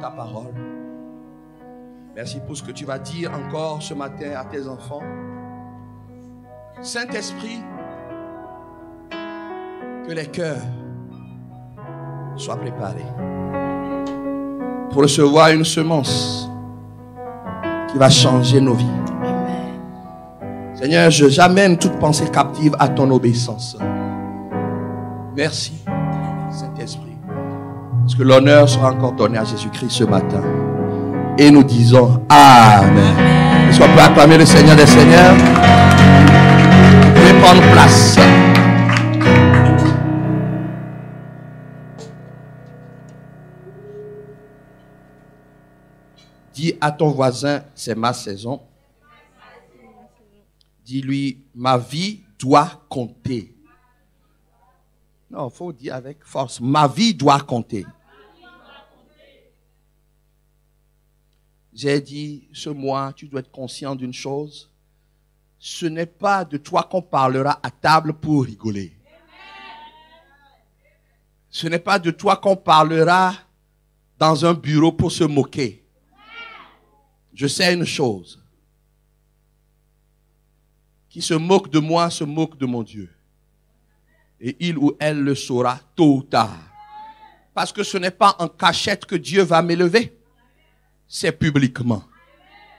ta parole. Merci pour ce que tu vas dire encore ce matin à tes enfants. Saint-Esprit, que les cœurs soient préparés pour recevoir une semence qui va changer nos vies. Amen. Seigneur, j'amène toute pensée captive à ton obéissance. Merci, Saint-Esprit, parce que l'honneur sera encore donné à Jésus-Christ ce matin. Et nous disons Amen. Est-ce qu'on peut acclamer le Seigneur des Seigneurs? Vous pouvez prendre place. Dis à ton voisin, c'est ma saison. Dis-lui, ma vie doit compter. Non, il faut dire avec force, ma vie doit compter. J'ai dit, ce mois, tu dois être conscient d'une chose. Ce n'est pas de toi qu'on parlera à table pour rigoler. Ce n'est pas de toi qu'on parlera dans un bureau pour se moquer. Je sais une chose. Qui se moque de moi se moque de mon Dieu. Et il ou elle le saura tôt ou tard. Parce que ce n'est pas en cachette que Dieu va m'élever. C'est publiquement.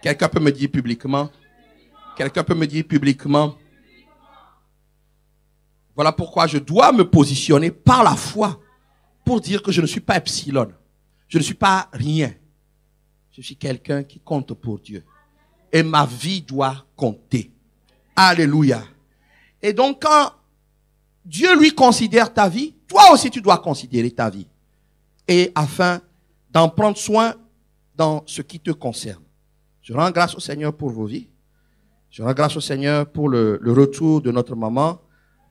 Quelqu'un peut me dire publiquement? Quelqu'un peut me dire publiquement? Voilà pourquoi je dois me positionner par la foi pour dire que je ne suis pas epsilon. Je ne suis pas rien. Je suis quelqu'un qui compte pour Dieu. Et ma vie doit compter. Alléluia. Et donc quand Dieu lui considère ta vie, toi aussi tu dois considérer ta vie. Et afin d'en prendre soin dans ce qui te concerne. Je rends grâce au Seigneur pour vos vies. Je rends grâce au Seigneur pour le retour de notre maman,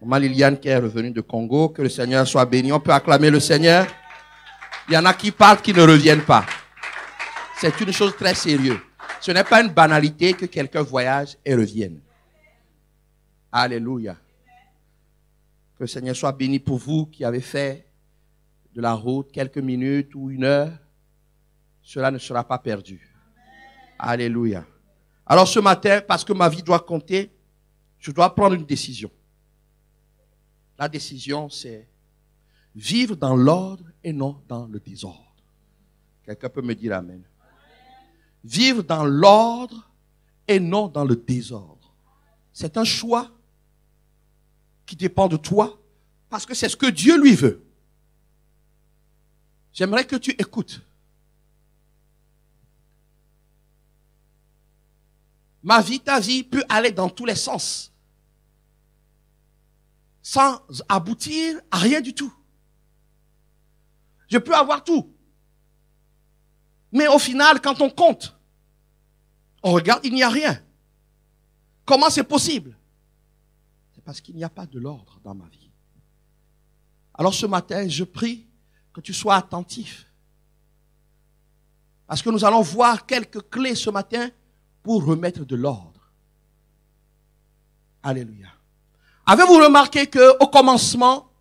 maman Liliane qui est revenue de Congo. Que le Seigneur soit béni. On peut acclamer le Seigneur. Il y en a qui partent, qui ne reviennent pas. C'est une chose très sérieuse. Ce n'est pas une banalité que quelqu'un voyage et revienne. Alléluia. Que le Seigneur soit béni pour vous qui avez fait de la route quelques minutes ou une heure. Cela ne sera pas perdu. Alléluia. Alors ce matin, parce que ma vie doit compter, je dois prendre une décision. La décision, c'est vivre dans l'ordre et non dans le désordre. Quelqu'un peut me dire Amen. Vivre dans l'ordre et non dans le désordre. C'est un choix qui dépend de toi parce que c'est ce que Dieu lui veut. J'aimerais que tu écoutes. Ma vie, ta vie peut aller dans tous les sens sans aboutir à rien du tout. Je peux avoir tout. Mais au final, quand on compte, on regarde, il n'y a rien. Comment c'est possible? C'est parce qu'il n'y a pas de l'ordre dans ma vie. Alors ce matin, je prie que tu sois attentif. Parce que nous allons voir quelques clés ce matin pour remettre de l'ordre. Alléluia. Avez-vous remarqué qu'au commencement,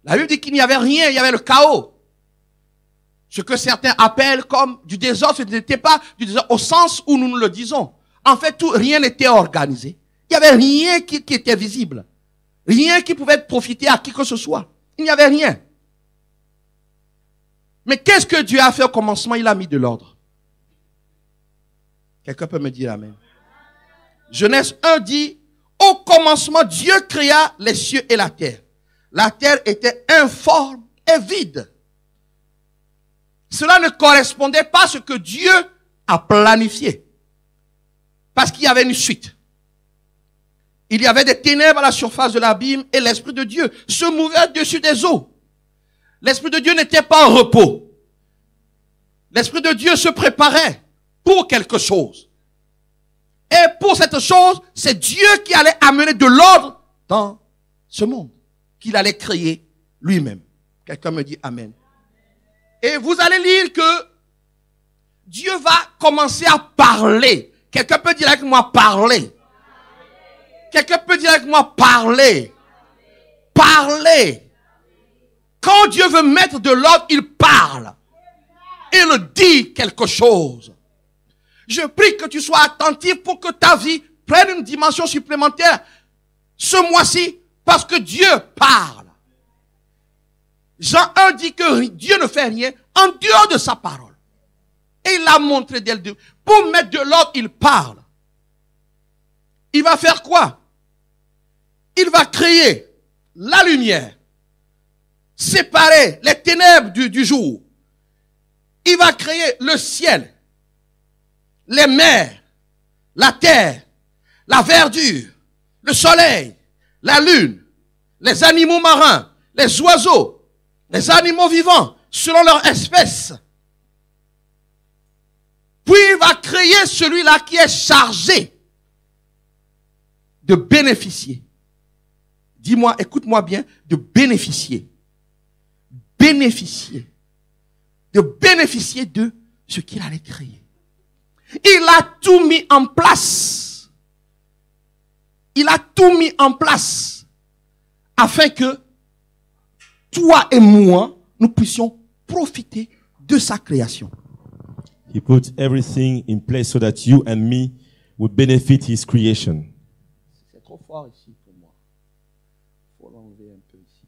la Bible dit qu'il n'y avait rien, il y avait le chaos. Ce que certains appellent comme du désordre, ce n'était pas du désordre au sens où nous le disons. En fait, rien n'était organisé. Il n'y avait rien qui était visible. Rien qui pouvait profiter à qui que ce soit. Il n'y avait rien. Mais qu'est-ce que Dieu a fait au commencement? Il a mis de l'ordre. Quelqu'un peut me dire Amen. Genèse 1 dit, au commencement, Dieu créa les cieux et la terre. La terre était informe et vide. Cela ne correspondait pas à ce que Dieu a planifié. Parce qu'il y avait une suite. Il y avait des ténèbres à la surface de l'abîme et l'Esprit de Dieu se mouvait dessus des eaux. L'Esprit de Dieu n'était pas en repos. L'Esprit de Dieu se préparait pour quelque chose. Et pour cette chose, c'est Dieu qui allait amener de l'ordre dans ce monde. Qu'il allait créer lui-même. Quelqu'un me dit Amen. Et vous allez lire que Dieu va commencer à parler. Quelqu'un peut dire avec moi parler. Quelqu'un peut dire avec moi parler. Parler. Quand Dieu veut mettre de l'ordre, il parle. Il dit quelque chose. Je prie que tu sois attentif pour que ta vie prenne une dimension supplémentaire ce mois-ci, parce que Dieu parle. Jean 1 dit que Dieu ne fait rien en dehors de sa parole. Et il l'a montré dès le début. Pour mettre de l'ordre, il parle. Il va faire quoi? Il va créer la lumière, séparer les ténèbres du jour. Il va créer le ciel, les mers, la terre, la verdure, le soleil, la lune, les animaux marins, les oiseaux, les animaux vivants, selon leur espèce. Puis il va créer celui-là qui est chargé de bénéficier. Dis-moi, écoute-moi bien, de bénéficier. Bénéficier. De bénéficier de ce qu'il allait créer. Il a tout mis en place. Il a tout mis en place afin que toi et moi, nous puissions profiter de sa création. He put everything in place so that you and me would benefit his creation. C'est trop fort ici pour moi. Il faut l'enlever un peu ici.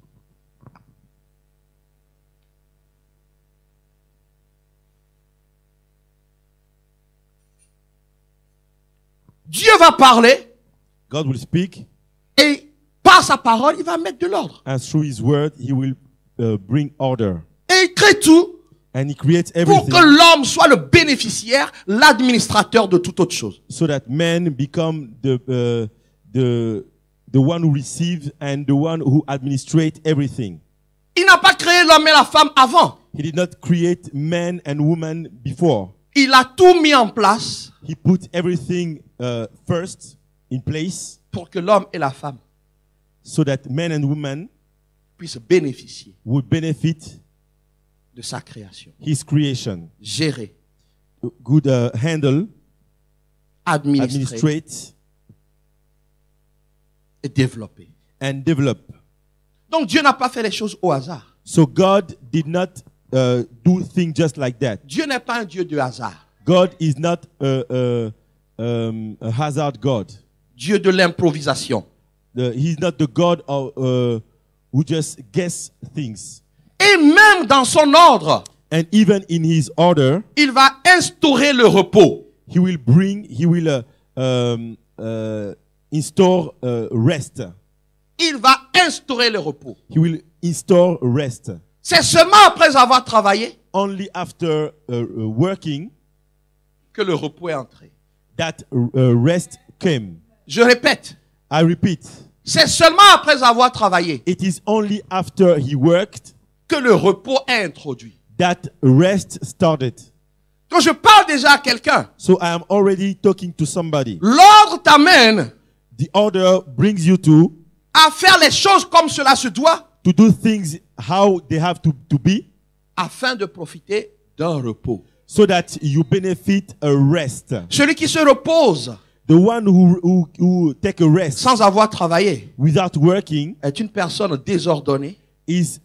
Dieu va parler. God will speak. Et par sa parole, il va mettre de l'ordre. And through his word, he will bring order. Et il crée tout. And he creates Pour everything que l'homme soit le bénéficiaire, l'administrateur de toute autre chose. so that man become the one who receives and the one who administrates everything. Il n'a pas créé l'homme et la femme avant. He did not create man and woman before. Il a tout mis en place He put everything first in place pour que l'homme et la femme so that man and woman puissent bénéficier would benefit de sa création. his creation. Gérer, Good handle, administrer administrate, et développer. and develop. Donc Dieu n'a pas fait les choses au hasard. So God did not do things just like that. Dieu n'est pas un Dieu de hasard. God is not a hazard God. Dieu de l'improvisation. He's not the God of, who just guess things. Et même dans son ordre, And even in his order, il va instaurer le repos. he will install rest. Il va instaurer le repos. He will install rest. C'est seulement après avoir travaillé Only after working que le repos est entré. that rest came. Je répète, I repeat, c'est seulement après avoir travaillé it is only after he worked que le repos est introduit. that rest started. Quand je parle déjà à quelqu'un, So I am already talking to somebody. l'ordre t'amène The order brings you à faire les choses comme cela se doit to do things how they have to be afin de profiter d'un repos. so that you benefit a rest. Celui qui se repose The one who take a rest sans avoir travaillé without working est une personne désordonnée. is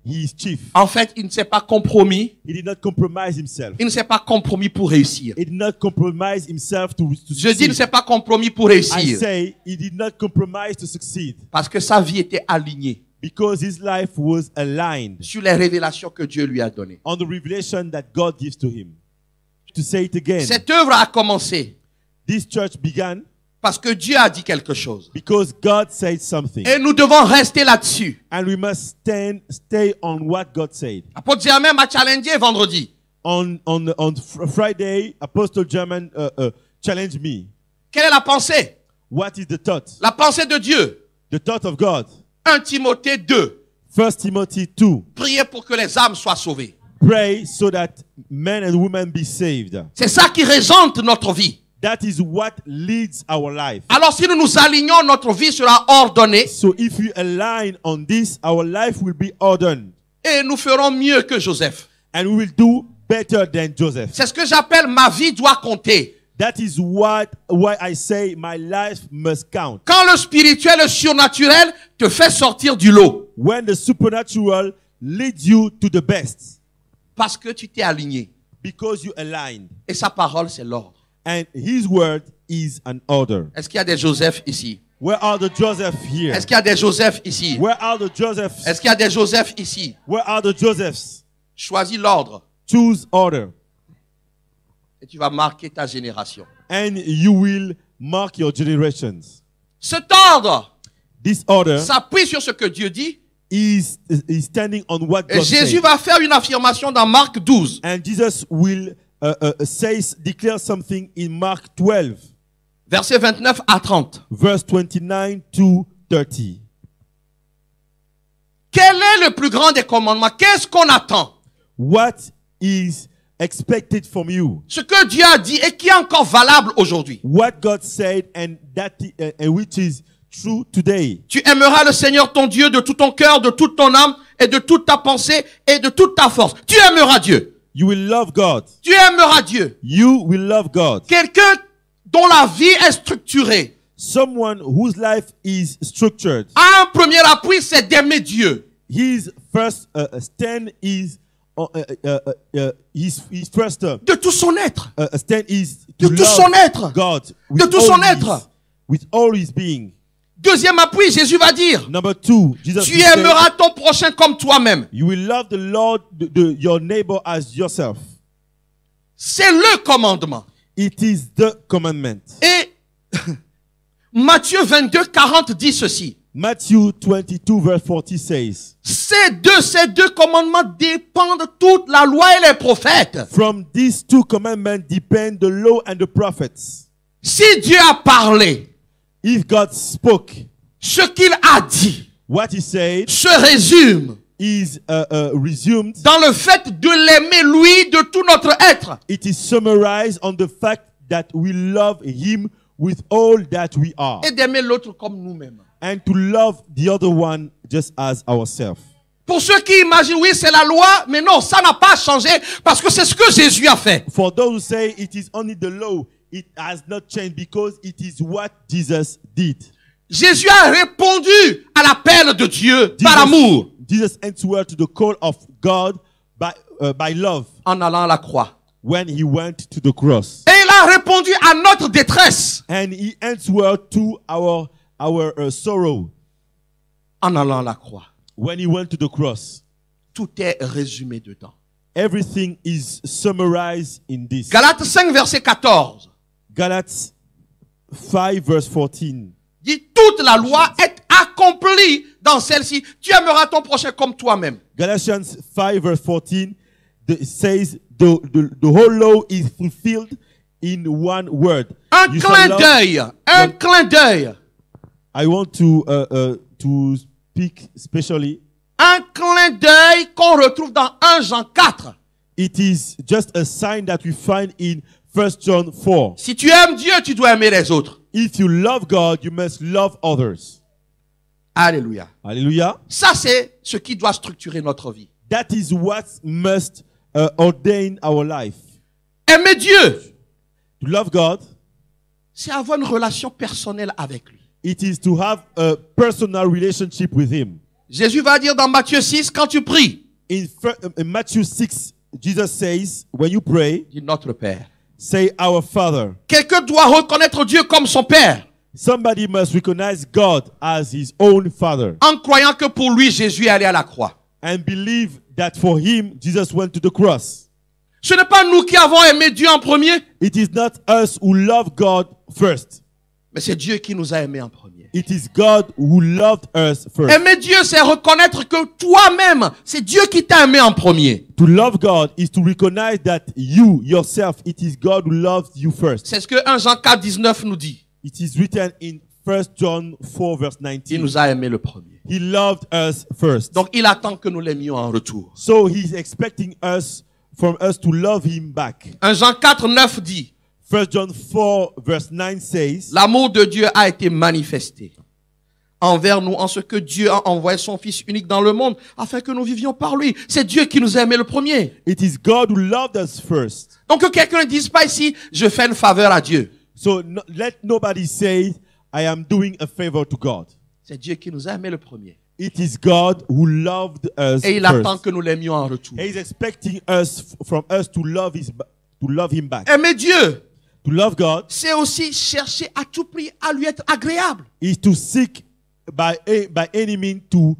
he is chief. En fait, il ne s'est pas compromis. He did not compromise himself. Il ne s'est pas compromis pour réussir. He did not compromise himself to Je dis, il ne succeed. s'est pas compromis pour I réussir. say he did not compromise to succeed Parce que sa vie était alignée because his life was aligned sur les révélations que Dieu lui a données. on the revelation that God gives to him. To say it again, Cette œuvre a commencé this church began parce que Dieu a dit quelque chose. because God said something. Et nous devons rester là-dessus. And we must stay on what God said. Apôtre Germain m'a challengé vendredi. On Friday, Apostle German challenged me. Quelle est la pensée? What is the thought? La pensée de Dieu. The thought of God. 1 Timothée 2. 1 Timothy 2. Priez pour que les âmes soient sauvées. Pray so that men and women be saved. C'est ça qui régente notre vie. That is what leads our life. Alors si nous nous alignons, notre vie sera ordonnée So if we align on this, our life will be ordered. et nous ferons mieux que Joseph. And we will do better than Joseph. C'est ce que j'appelle ma vie doit compter. That is why I say my life must count. Quand le spirituel, le surnaturel te fait sortir du lot, When the supernatural lead you to the best Parce que tu t'es aligné. because you aligned. Et sa parole, c'est l'ordre. And his word is an order. Est-ce qu'il y a des Joseph ici? Where are the Joseph here? Est-ce qu'il y a des Joseph ici? Where are the Josephs? Est-ce qu'il y a des Joseph ici? Where are the Josephs? Choisis l'ordre Choose order. et tu vas marquer ta génération. And you will mark your generations. Cet ordre This order s'appuie sur ce que Dieu dit. is standing on what Et God Jésus said. va faire une affirmation dans Marc 12. And Jesus will declare something in Mark 12, Versets 29 à 30. verse 29 to 30. Quel est le plus grand des commandements? Qu'est-ce qu'on attend? What is expected from you? Ce que Dieu a dit et qui est encore valable aujourd'hui. What God said and which is true today. Tu aimeras le Seigneur ton Dieu de tout ton cœur, de toute ton âme et de toute ta pensée et de toute ta force. Tu aimeras Dieu. You will love God. Tu aimeras Dieu. You will love God. Quelqu'un dont la vie est structurée. Someone whose life is structured. Un premier appui, c'est d'aimer Dieu. His first stand is his first De tout son être. stand is to De tout love son être. God De with tout all son his- être. with all his being. Deuxième appui, Jésus va dire, Number two, Jesus tu will say, aimeras ton prochain comme toi-même. you will love the Lord, your neighbor as yourself. C'est le commandement. It is the commandment. Et Matthieu 22, 40 dit ceci. Matthew 22 verse 40 says, Ces deux commandements dépendent toute la loi et les prophètes. from these two commandments depend the law and the prophets. Si Dieu a parlé, If God spoke, ce qu'il a dit what he said se résume is resumed. dans le fait de l'aimer lui de tout notre être. It is summarized on the fact that we love him with all that we are. Et d'aimer l'autre comme nous-mêmes. And to love the other one just as ourselves. Pour ceux qui imaginent, oui, c'est la loi, mais non, ça n'a pas changé parce que c'est ce que Jésus a fait. For those who say it is only the law, it has not changed because it is what Jesus did. Jésus a répondu à l'appel de Dieu par amour Jesus answered to the call of God by love en allant à la croix. when he went to the cross. Et il a répondu à notre détresse And he answered to our sorrow en allant à la croix. when he went to the cross. Tout est résumé dedans. Everything is summarized in this. Galates 5, verset 14 Galates 5 verse 14. dit toute la loi est accomplie dans celle-ci. Tu aimeras ton prochain comme toi-même. Galatians 5 verse 14 says the whole law is fulfilled in one word. Un You shall clin love- d'œil, un clin d'œil, I want to speak specially. un clin d'œil qu'on retrouve dans 1 Jean 4. It is just a sign that we find in 1 John 4. Si tu aimes Dieu, tu dois aimer les autres. If you love God, you must love others. Alléluia. Hallelujah. Ça, c'est ce qui doit structurer notre vie. That is what must ordain our life. Aimer Dieu, To love God, c'est avoir une relation personnelle avec lui. it is to have a personal relationship with Him. Jésus va dire dans Matthieu 6, quand tu pries, In Matthew 6, Jesus says, when you pray, dis notre Père. say, Our Father. Quelqu'un doit reconnaître Dieu comme son Père, Somebody must recognize God as his own Father en croyant que pour lui, Jésus est allé à la croix. and believe that for him, Jesus went to the cross. Ce n'est pas nous qui avons aimé Dieu en premier, It is not us who love God first. mais c'est Dieu qui nous a aimés en premier. It is God who loved us first. Aimer Dieu, c'est reconnaître que toi-même, c'est Dieu qui t'a aimé en premier. To love God is to recognize that you, yourself, it is God who loves you first. C'est ce que 1 Jean 4, 19 nous dit. It is written in 1 John 4 verse Il 19. nous a aimés le premier. He loved us first. Donc il attend que nous l'aimions en retour. So he's expecting from us to love him back. 1 Jean 4, 9 dit, 1 John 4 verse 9 says, l'amour de Dieu a été manifesté envers nous en ce que Dieu a envoyé son Fils unique dans le monde afin que nous vivions par lui. C'est Dieu qui nous a aimés le premier. it is God who loved us first. Donc que quelqu'un ne dise pas ici, je fais une faveur à Dieu. So let nobody say, I am doing a favor to God. C'est Dieu qui nous a aimés le premier. It is God who loved us Et il first. attend que nous l'aimions en retour. He is expecting us from us to love him back. Aimer Dieu, To love God c'est aussi chercher à tout prix à lui être agréable. is to seek by any means to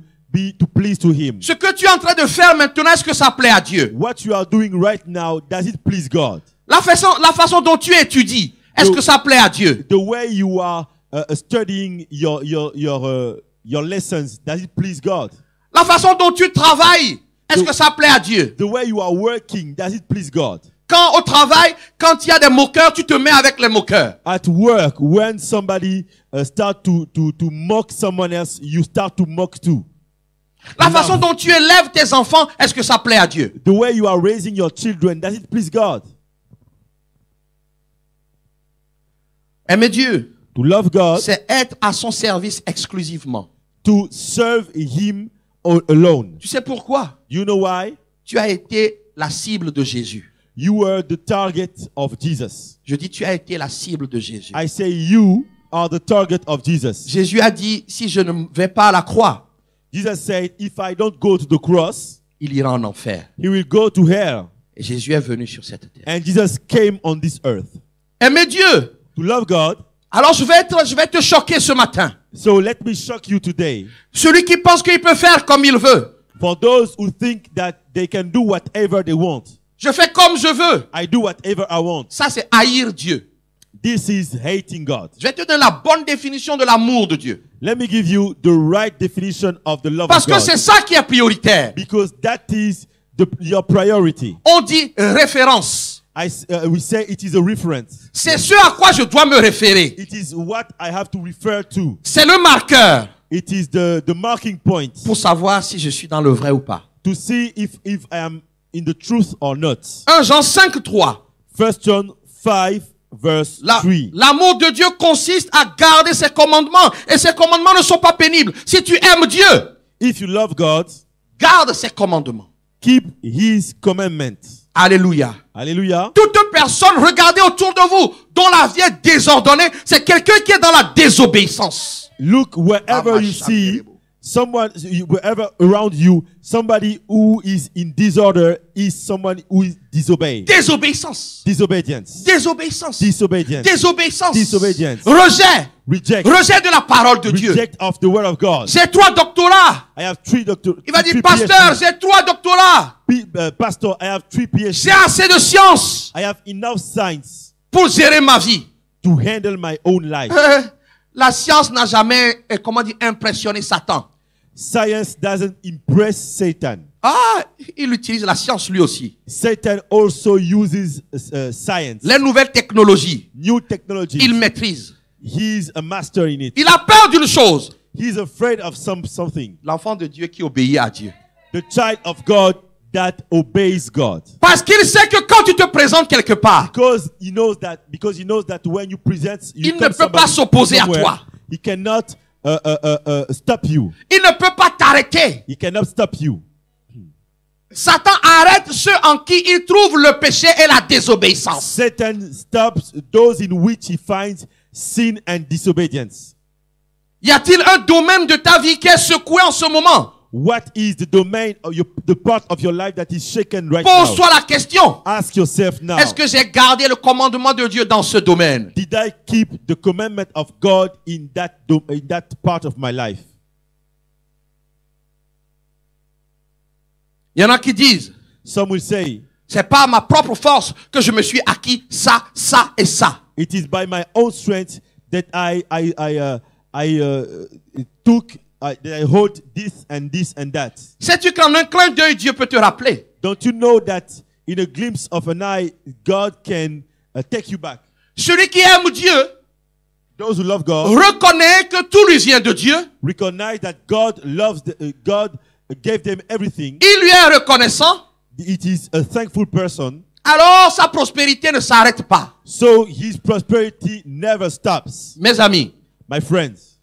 please to him. Ce que tu es en train de faire maintenant, est-ce que ça plaît à Dieu? What you are doing right now, does it please God? La façon dont tu étudies, est-ce que ça plaît à Dieu? The way you are studying your lessons, does it please God? La façon dont tu travailles, est-ce que ça plaît à Dieu? The way you are working, does it please God? Quand au travail, quand il y a des moqueurs, tu te mets avec les moqueurs. At work, when somebody start to mock someone else, you start to mock too. La façon dont tu élèves tes enfants, est-ce que ça plaît à Dieu? The way you are raising your children, does it please God? Aimer Dieu, To love God, c'est être à son service exclusivement. to serve him alone. Tu sais pourquoi? You know why? Tu as été la cible de Jésus. You were the target of Jesus. Je dis, tu as été la cible de Jésus. I say you are the target of Jesus. Jésus a dit, si je ne vais pas à la croix, Jesus said, if I don't go to the cross, il ira en enfer. he will go to hell. Et Jésus est venu sur cette terre. And Jesus came on this earth. Aimer Dieu. To love God. Alors je vais te choquer ce matin. So let me shock you today. Celui qui pense qu'il peut faire comme il veut. For those who think that they can do whatever they want. Je fais comme je veux. I do whatever I want. Ça, c'est haïr Dieu. This is hating God. Je vais te donner la bonne définition de l'amour de Dieu. Let me give you the right definition of the love Parce of que God. c'est ça qui est prioritaire. Because that is your priority. On dit référence. We say it is a reference. C'est ce à quoi je dois me référer. It is what I have to refer to. C'est le marqueur It is the marking point pour savoir si je suis dans le vrai ou pas. to see if I am in the truth or not. 1 Jean 5:3. 1 John 5 verse 3. L'amour de Dieu consiste à garder ses commandements. Et ses commandements ne sont pas pénibles. Si tu aimes Dieu, If you love God, garde ses commandements. keep his commandments. Alléluia. Hallelujah. Toute personne, regardez autour de vous, dont la vie est désordonnée, c'est quelqu'un qui est dans la désobéissance. Look wherever you see someone, wherever around you, somebody who is in disorder is someone who is disobeyed. Désobéissance. Disobedience. Désobéissance. Disobedience. Désobéissance. Disobedience. Rejet. Reject. Rejet de la parole de Dieu. Reject of the word of God. J'ai 3 doctorats. I have 3 doctors. Il va dire, pasteur, j'ai 3 doctorats. Pastor, I have 3 PhD. J'ai assez de science I have enough science pour gérer ma vie. to handle my own life. La science n'a jamais, impressionné Satan. Science doesn't impress Satan. Ah, il utilise la science lui aussi. Satan also uses science, Les nouvelles technologies, new technology. il maîtrise. He's a master in it. Il a peur d'une chose. He's afraid of something. L'enfant de Dieu qui obéit à Dieu. The child of God that obeys God. Parce qu'il sait que quand tu te présentes quelque part, Because he knows that when you present, il ne peut pas s'opposer à toi. He cannot stop you. Il ne peut pas t'arrêter. He cannot stop you. Satan arrête ceux en qui il trouve le péché et la désobéissance. Satan stops those in which he finds sin and disobedience. Y a-t-il un domaine de ta vie qui est secoué en ce moment? What is the domain of the part of your life that is shaken right now? Pose-toi la question. Ask yourself now. Est-ce que j'ai gardé le commandement de Dieu dans ce domaine? Did I keep the commandment of God in that part of my life? Il y en a qui disent, Some will say, c'est pas à ma propre force que je me suis acquis ça, ça et ça. it is by my own strength that I hold this and this and that. Sais-tu qu'en un clin d'œil, Dieu peut te rappeler? Don't you know that in a glimpse of an eye, God can take you back? Celui qui aime Dieu Those who love God reconnaît que tout lui vient de Dieu. recognize that God loves God gave them everything. Il lui est reconnaissant. It is a thankful person. Alors sa prospérité ne s'arrête pas. So his prosperity never stops. Mes amis, My friends,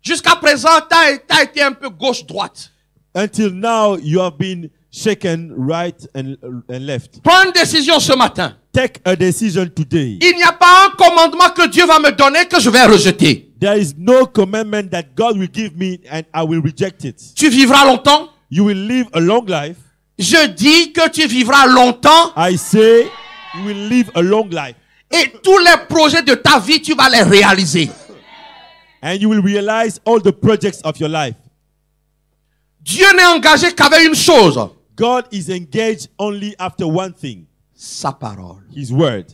jusqu'à présent, tu as été un peu gauche-droite. until now you have been shaken right and left. Prends une décision ce matin. Take a decision today. Il n'y a pas un commandement que Dieu va me donner que je vais rejeter. There is no commandment that God will give me and I will reject it. Tu vivras longtemps. You will live a long life. Je dis que tu vivras longtemps. I say you will live a long life. Et tous les projets de ta vie, tu vas les réaliser. And you will realize all the projects of your life. Dieu n'est engagé qu'avec une chose. God is engaged only after one thing. Sa parole. His word.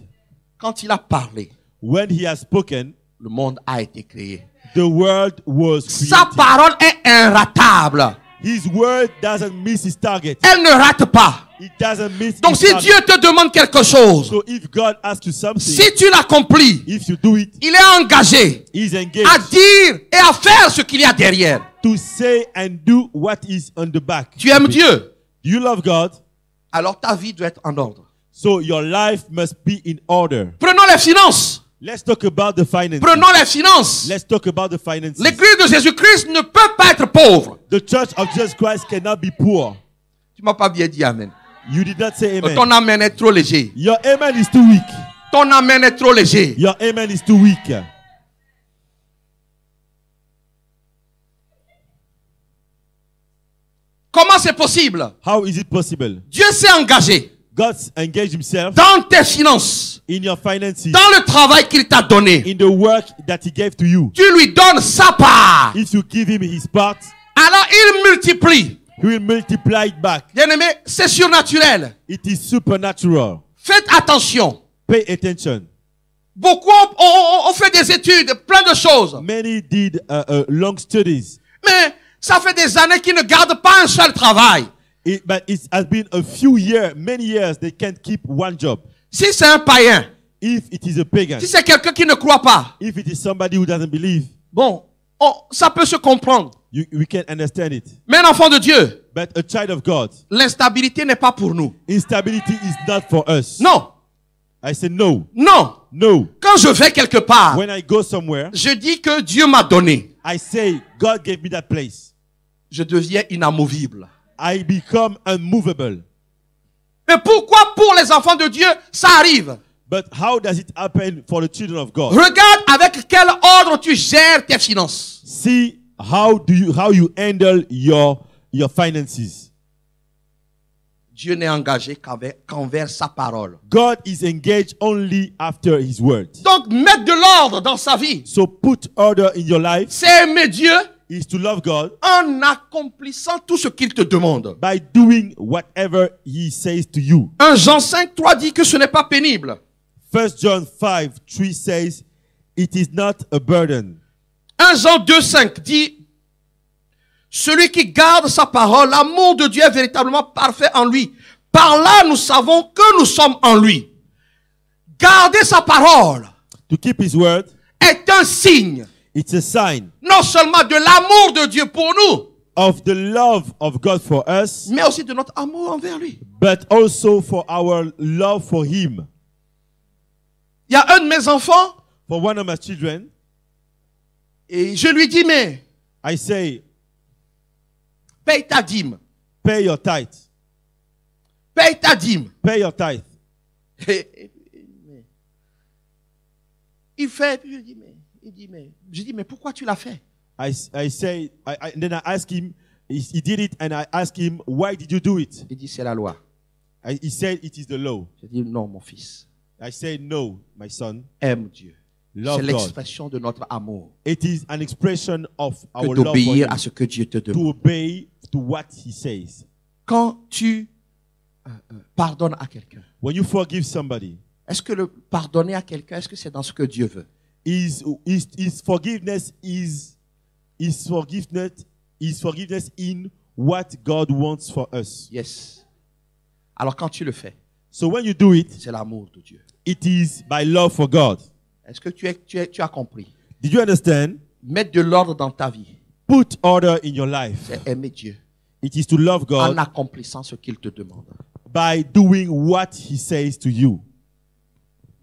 Quand il a parlé, When he has spoken, le monde a été créé. the world was created. Sa parole est inratable. His word doesn't miss his target. Elle ne rate pas. It doesn't miss Donc his si target. Dieu te demande quelque chose, So if God asks you something, si tu l'accomplis, if you do it, il est engagé he's engaged à dire et à faire ce qu'il y a derrière. to say and do what is on the back. Tu aimes Dieu, Do you love God? alors ta vie doit être en ordre. So your life must be in order. Prenons les finances. Let's talk about the finances. Prenons les finances. Let's talk about the finances. L'église de Jésus-Christ ne peut pas être pauvre. The church of Jesus Christ cannot be poor. Tu m'as pas bien dit amen. You did not say amen. Ton amen est trop léger. Your amen is too weak. Ton amen est trop léger. Your amen is too weak. Comment c'est possible? How is it possible? Dieu s'est engagé God's engaged himself dans tes finances, in your finances, dans le travail qu'il t'a donné. in the work that he gave to you. Tu lui donnes sa part. If you give him his part, Alors il multiplie. he will multiply it back. Bien-aimé, c'est surnaturel. It is supernatural. Faites attention. Pay attention. Beaucoup ont fait des études, plein de choses. Many did long studies, Mais ça fait des années qu'ils ne gardent pas un seul travail. but it has been a few years, many years, they can't keep one job. Si c'est un païen, If it is a pagan, si c'est quelqu'un qui ne croit pas, if it is somebody who doesn't believe, bon, ça peut se comprendre. we can understand it. Mais un enfant de Dieu, But a child of God, l'instabilité n'est pas pour nous. instability is not for us. Non, I say no, non. no. Quand je vais quelque part, When I go somewhere, je dis que Dieu m'a donné. I say, God gave me that place. Je deviens inamovible. I become unmovable. Mais pourquoi pour les enfants de Dieu, ça arrive? But how does it happen for the children of God? Regarde avec quel ordre tu gères tes finances. See how you handle your finances. Dieu n'est engagé qu'envers sa parole. God is engaged only after his word. Donc, mettre de l'ordre dans sa vie, So put order in your life c'est aimer Dieu is to love God en accomplissant tout ce qu'il te demande. by doing whatever he says to you. 1 Jean 5, 3 dit que ce n'est pas pénible. 1 John 5:3 says, it is not a burden. 1 Jean 2, 5 dit, celui qui garde sa parole, l'amour de Dieu est véritablement parfait en lui. Par là, nous savons que nous sommes en lui. Garder sa parole To keep his word, est un signe, it's a sign non seulement de l'amour de Dieu pour nous, of the love of God for us, mais aussi de notre amour envers lui. but also for our love for him. Il y a un de mes enfants, For one of my children, et je lui dis, mais I say, paye ta dîme, pay your tithe. paye ta dîme. Pay your tithe. Il fait, puis je dis, mais pourquoi tu l'as fait? Then I ask him, he did it, and I ask him, why did you do it? Il dit, c'est la loi. He said, it is the law. Je dis, non, mon fils, I say, no, my son, aime Dieu. love C'est God. l'expression de notre amour. It is an expression of Que our love for d'obéir him, à ce que Dieu te to demande. obey to what he says. Quand tu pardonnes à quelqu'un, When you forgive somebody, est-ce que le pardonner à quelqu'un, est-ce que c'est dans ce que Dieu veut? is forgiveness in what God wants for us. Yes. Alors quand tu le fais, So when you do it, c'est l'amour de Dieu. it is by love for God. Est-ce que tu as compris? Did you understand? Mettre de l'ordre dans ta vie, Put order in your life. c'est aimer Dieu It is to love en God accomplissant ce qu'il te demande. by doing what he says to you.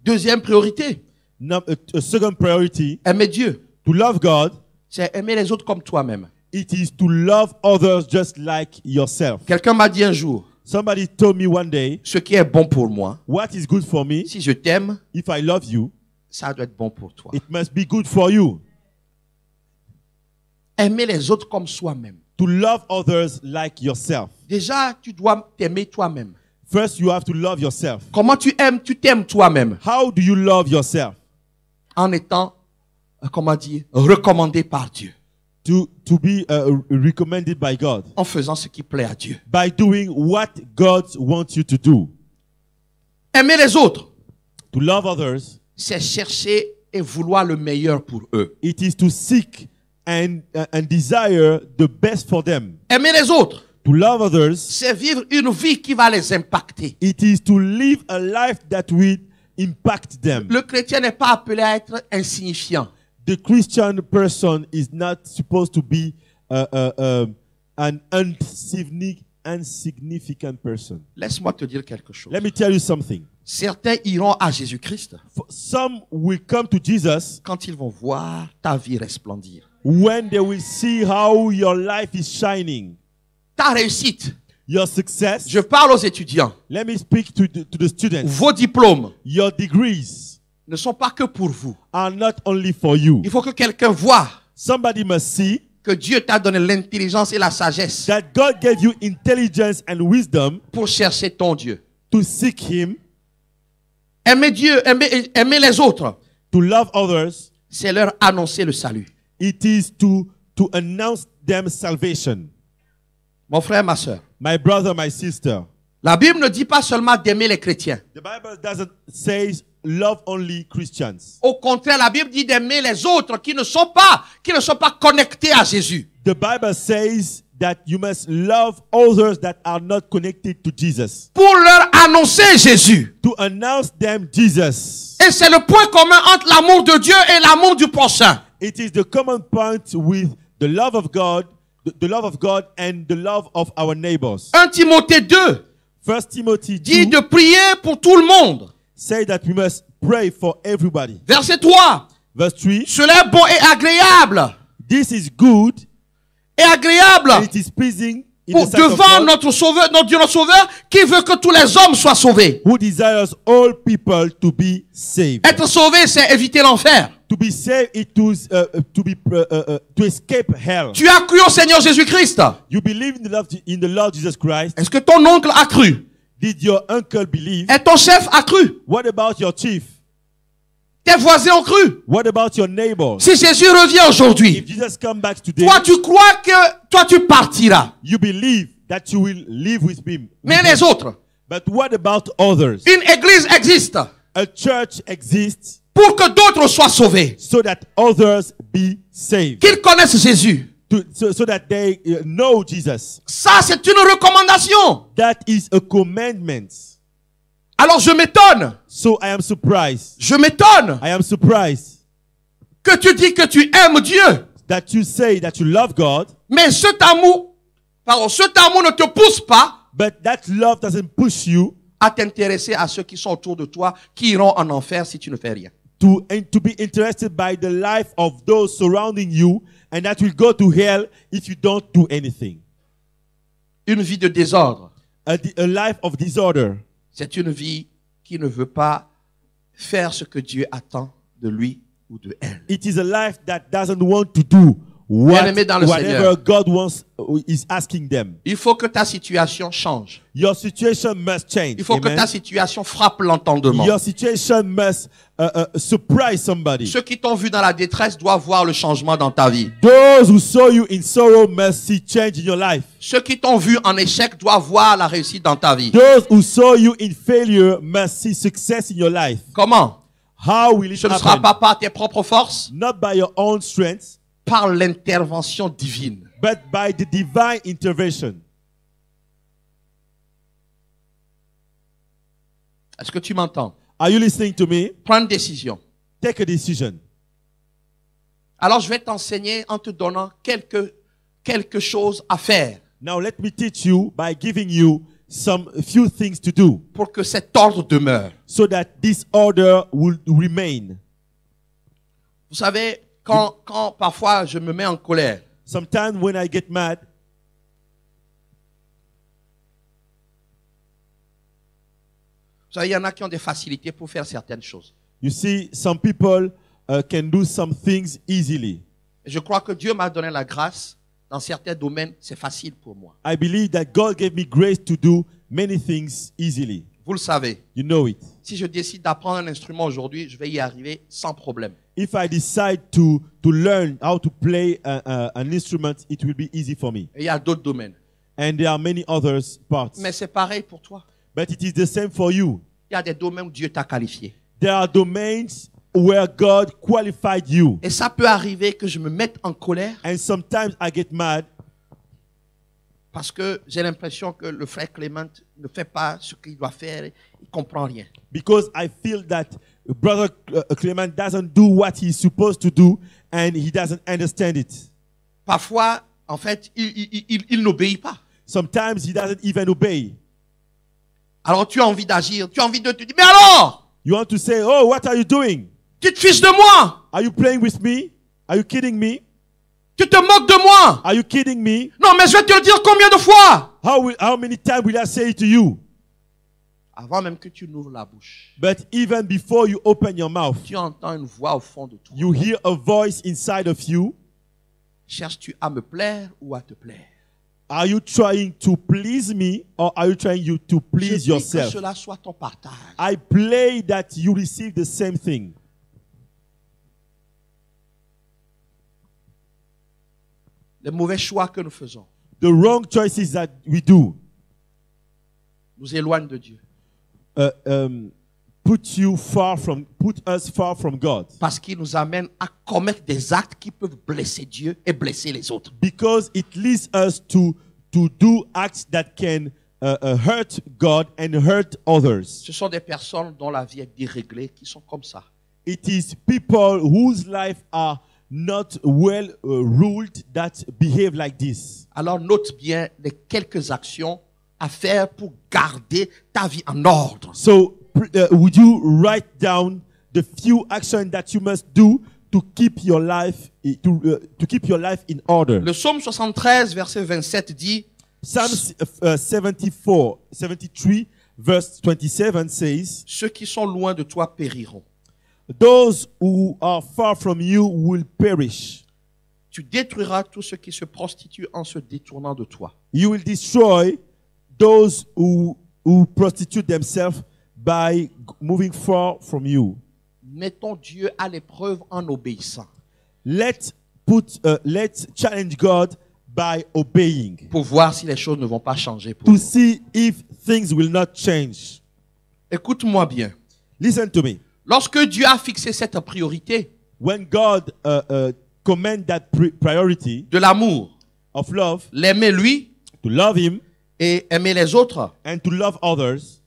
Deuxième priorité, A second priority, aimer Dieu, to love God, c'est aimer les autres comme toi-même. it is to love others just like yourself. Quelqu'un m'a dit un jour, Somebody told me one day, ce qui est bon pour moi, what is good for me, si je t'aime, if I love you, ça doit être bon pour toi. it must be good for you. aimer les autres comme soi-même. To love others like yourself. Déjà, tu dois t'aimer toi-même. First, you have to love yourself. Comment tu aimes? Tu t'aimes toi-même. How do you love yourself? En étant, comment dire, recommandé par Dieu. To be recommended by God. En faisant ce qui plaît à Dieu. By doing what God wants you to do. Aimer les autres. To love others. C'est chercher et vouloir le meilleur pour eux. It is to seek and desire the best for them. Aimer les autres. To love others. C'est vivre une vie qui va les impacter. It is to live a life that will impact them. Le chrétien n'est pas appelé à être insignifiant. The Christian person is not supposed to be an insignificant person. Laisse-moi te dire quelque chose. Let me tell you something. Certains iront à Jésus-Christ. Some will come to Jesus quand ils vont voir ta vie resplendir. When they will see how your life is shining. Ta réussite. Your success. Je parle aux étudiants. Let me speak to the students. Vos diplômes. Your degrees. Ne sont pas que pour vous. Are not only for you. Il faut que quelqu'un voie. Somebody must see. Que Dieu t'a donné l'intelligence et la sagesse. That God gave you intelligence and wisdom. Pour chercher ton Dieu. To seek Him. Aimer Dieu, aimer les autres. To love others. C'est leur annoncer le salut. It is to announce them salvation. Mon frère, ma soeur. My brother, my sister. La Bible ne dit pas seulement d'aimer les chrétiens. The Bible doesn't say love only Christians. Au contraire, la Bible dit d'aimer les autres qui ne sont pas connectés à Jésus. The Bible says that you must love others that are not connected to Jesus. Pour leur annoncer Jésus. To announce them Jesus. Et c'est le point commun entre l'amour de Dieu et l'amour du prochain. It is the common point with the love of God, the love of God and the love of our neighbors. 1 Timothée 2. 1 Timothy 2 dit de prier pour tout le monde. Say that we must pray for everybody. Verset 3. Verse 3. Cela est bon et agréable. This is good. Et agréable. And it is pleasing pour devant notre Sauveur, notre Dieu, notre Sauveur, qui veut que tous les hommes soient sauvés. Who desires all people to be saved. Être sauvé, c'est éviter l'enfer. To be saved, it is to escape hell. Tu as cru au Seigneur Jésus-Christ. You believe in the Lord Jesus Christ. Est-ce que ton oncle a cru? Did your uncle believe? Et ton chef a cru? What about your chief? Tes voisins ont cru? What about your neighbors? Si Jésus revient aujourd'hui, if Jesus come back today, toi tu crois que toi tu partiras. You believe that you will live with him. Mais les autres? But what about others? Une église existe. A church exists. Pour que d'autres soient sauvés. So that others be saved. Qu'ils connaissent Jésus. So that they know Jesus. Ça c'est une recommandation. That is a commandment. Alors je m'étonne. So I am surprised. Je m'étonne. I am surprised. Que tu dis que tu aimes Dieu. That you say that you love God. Mais cet amour ne te pousse pas. But that love doesn't push you. À t'intéresser à ceux qui sont autour de toi, qui iront en enfer si tu ne fais rien. To be interested by the life of those surrounding you, and that will go to hell if you don't do anything. Une vie de désordre. A life of disorder. C'est une vie qui ne veut pas faire ce que Dieu attend de lui ou de elle. It is a life that doesn't want to do whatever God wants is asking them. Il faut que ta situation change. Your situation must change. Il faut que ta situation frappe l'entendement. Your situation must surprise somebody. Ceux qui t'ont vu dans la détresse doivent voir le changement dans ta vie. Those who saw you in sorrow must see change in your life. Ceux qui t'ont vu en échec doivent voir la réussite dans ta vie. Those who saw you in failure must see success in your life. Comment? How will it Ce ne happen? sera pas par tes propres forces. Not by your own strength. Par l'intervention divine. But by the divine intervention. Est-ce que tu m'entends? Are you listening to me? Prends une décision. Take a decision. Alors je vais t'enseigner en te donnant quelque chose à faire. Now let me teach you by giving you few things to do. Pour que cet ordre demeure. So that this order will remain. Vous savez, quand parfois je me mets en colère. Sometimes when I get mad. Vous savez, il y en a qui ont des facilités pour faire certaines choses. You see, some people can do some things easily. Et je crois que Dieu m'a donné la grâce. Dans certains domaines, c'est facile pour moi. I believe that God gave me grace to do many things easily. Vous le savez. You know it. Si je décide d'apprendre un instrument aujourd'hui, je vais y arriver sans problème. If I decide to learn how to play an instrument, it will be easy for me. Et il y a d'autres domaines. And there are many other parts. Mais c'est pareil pour toi. But it is the same for you. Il y a des domaines où Dieu t'a qualifié. There are domains where God qualified you. Et ça peut arriver que je me mette en colère And sometimes I get mad parce que j'ai l'impression que le frère Clément ne fait pas ce qu'il doit faire. Il ne comprend rien. because I feel that Brother Clement doesn't do what he's supposed to do and he doesn't understand it. Parfois, en fait, il n'obéit pas. Sometimes he doesn't even obey. Alors tu as envie d'agir, tu as envie de te dire, mais alors, You want to say, oh, what are you doing? tu te fiches de moi, Are you playing with me? Are you kidding me? tu te moques de moi. Are you kidding me? Non, mais je vais te le dire combien de fois. How many times will I say it to you? Avant même que tu n'ouvres la bouche, But even before you open your mouth, tu entends une voix au fond de toi. you hear a voice inside of you. Cherches-tu à me plaire ou à te plaire? Are you trying to please me or are you trying to please Je prie yourself? que cela soit ton partage. I pray that you receive the same thing. Les mauvais choix que nous faisons The wrong choices that we do nous éloignent de Dieu. put us far from God, Parce qu'ils nous amènent à commettre des actes qui peuvent blesser Dieu et blesser les autres. because it leads us to do acts that can hurt God and hurt others. Ce sont des personnes dont la vie est déréglée, qui sont comme ça. It is people whose life are not well ruled that behave like this. Alors note bien les quelques actions à faire pour garder ta vie en ordre. So would you write down the few actions that you must do to keep your life to keep your life in order? Le psaume 73, verset 27 dit, Psalm 73 verse 27 says, ceux qui sont loin de toi périront. those who are far from you will perish. Tu détruiras tous ceux qui se prostituent en se détournant de toi. You will destroy those who prostitute themselves by moving far from you. Mettons Dieu à l'épreuve en obéissant Let's challenge God by obeying pour voir si les choses ne vont pas changer pour to nous. see if things will not change. Écoute-moi bien. Listen to me. Lorsque Dieu a fixé cette priorité When God command that priority de l'amour, of love, l'aimer lui to love Him et aimer les autres, and to love others,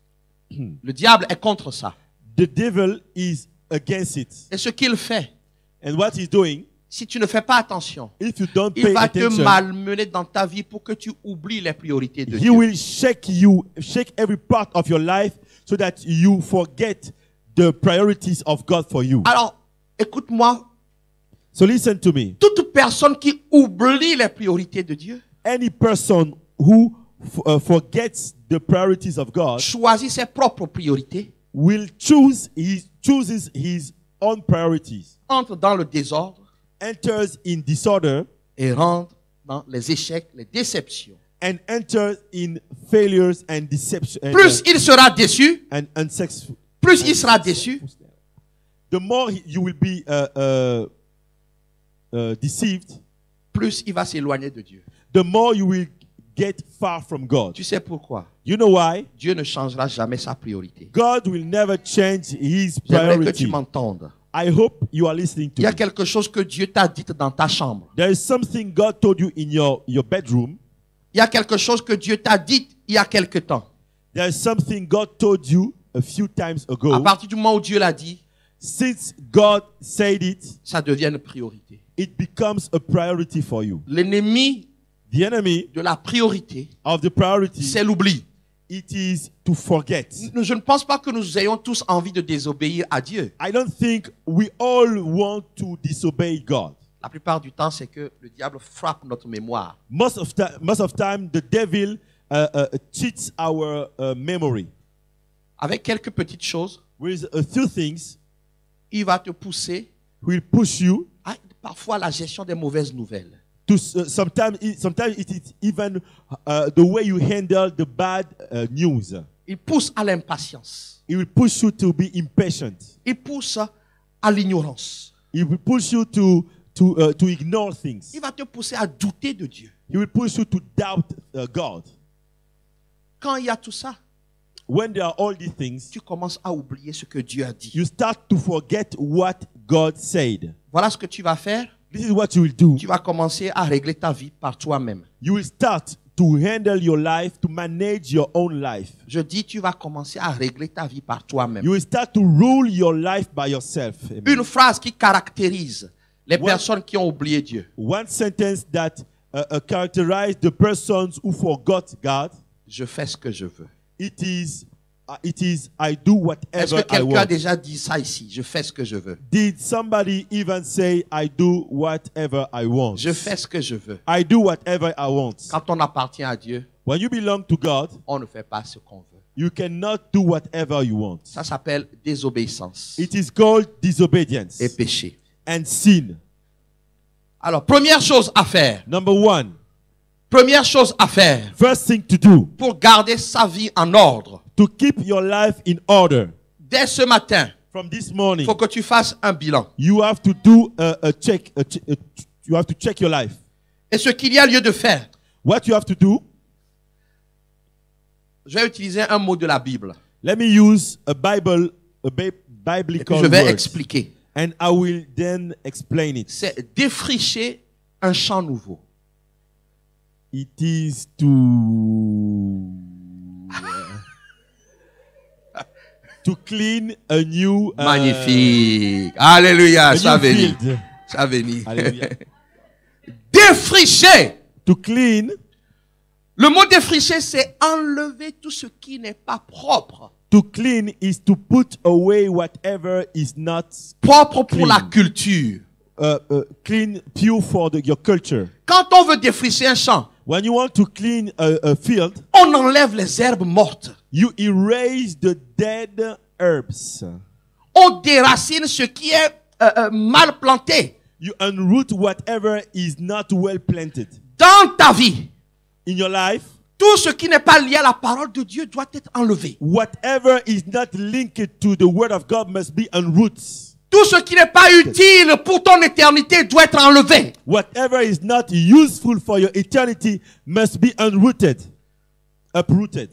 le diable est contre ça. the devil is against it. Et ce qu'il fait, And what he's doing, si tu ne fais pas attention, if you don't il pay va te attention, malmener dans ta vie pour que tu oublies les priorités de he Dieu. will shake every part of your life so that you forget the priorities of God for you. Alors, écoute-moi, So listen to me. toute personne qui oublie les priorités de Dieu Any person who forgets the priorities of God choisit ses propres priorités, will chooses his own priorities, entre dans le désordre enters in disorder, et rentre dans les échecs, les déceptions. and enters in failures and deception Plus il sera déçu, and unsuccessful. plus il sera déçu, The more you will be deceived, plus il va s'éloigner de Dieu. the more you will get far from God. Tu sais pourquoi? You know why? Dieu ne changera jamais sa priorité. God will never change his J'aimerais que tu priority. m'entendes. I hope you are listening Il y to a me. quelque chose que Dieu t'a dit dans ta chambre. There is something God told you in your bedroom. Il y a quelque chose que Dieu t'a dit il y a quelque temps. There is something God told you a few times À ago. partir du moment où Dieu l'a dit, Since God said it, ça devient une priorité. it becomes a priority for you. L'ennemi The enemy de la priorité, of the priority, c'est l'oubli. it is to forget. Je ne pense pas que nous ayons tous envie de désobéir à Dieu. I don't think we all want to disobey God. La plupart du temps, c'est que le diable frappe notre mémoire. Most of time, the devil cheats our memory. Avec quelques petites choses, With a few things, il va te pousser will push you à parfois la gestion des mauvaises nouvelles. Sometimes it is even the way you handle the bad news. Il pousse à l'impatience. It will push you to be impatient. Il pousse à l'ignorance. It will push you to ignore things. Il va te pousser à douter de Dieu. He will push you to doubt God. Quand il y a tout ça, When there are all these things, tu commences à oublier ce que Dieu a dit. you start to forget what God said. Voilà ce que tu vas faire. This is what you will do. Tu vas commencer à régler ta vie par toi-même. You will start to handle your life, to manage your own life. Je dis, tu vas commencer à régler ta vie par toi-même. You will start to rule your life by yourself. Amen. Une phrase qui caractérise les personnes qui ont oublié Dieu. One sentence that characterizes the persons who forgot God. Je fais ce que je veux. It is I do Est-ce whatever que I quelqu'un a want. déjà dit ça ici? Je fais ce que je veux. Did somebody even say I do whatever I want? Je fais ce que je veux. I do whatever I want. Quand on appartient à Dieu, When you belong to God, on ne fait pas ce qu'on veut. you cannot do whatever you want. Ça s'appelle désobéissance It is called disobedience et péché. and sin. Alors, première chose à faire. Number one, Première chose à faire first thing to do, pour garder sa vie en ordre. to keep your life in order. Dès ce matin, From this il morning, faut que tu fasses un bilan. you have to do a check. You have to check your life. Et ce qu'il y a lieu de faire, What you have to do, je vais utiliser un mot de la Bible. let me use a biblical Et puis je vais word, expliquer. and I will then explain it. C'est défricher un champ nouveau. It is to clean a new Magnifique. Alléluia. a Ça new va venir. field. Ça va venir. Hallelujah. Défricher. To clean, Le mot défricher, c'est enlever tout ce qui n'est pas propre. to clean is to put away whatever is not Propre pour Clean. la culture. clean, pure for your culture. Quand on veut défricher un champ, When you want to clean a field, on enlève les herbes mortes. you erase the dead herbs. On déracine ce qui est mal planté. You unroot whatever is not well planted. Dans ta vie, In your life, tout ce qui n'est pas lié à la parole de Dieu doit être enlevé. whatever is not linked to the word of God must be unrooted. Tout ce qui n'est pas utile pour ton éternité doit être enlevé. Whatever is not useful for your eternity must be unrooted, uprooted.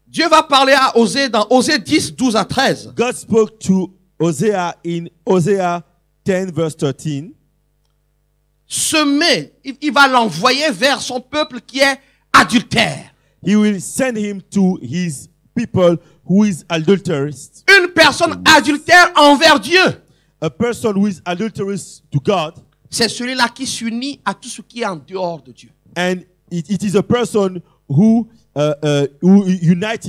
Dieu va parler à Osée dans Osée 10, 12 à 13. God spoke to Hosea in Hosea 10 verse 13. Semer, il va l'envoyer vers son peuple qui est adultère. He will send him to his people who is adulterous. Une personne adultère envers Dieu. A person who is adulterous to God. C'est celui-là qui s'unit à tout ce qui est en dehors de Dieu. And it is a person who unites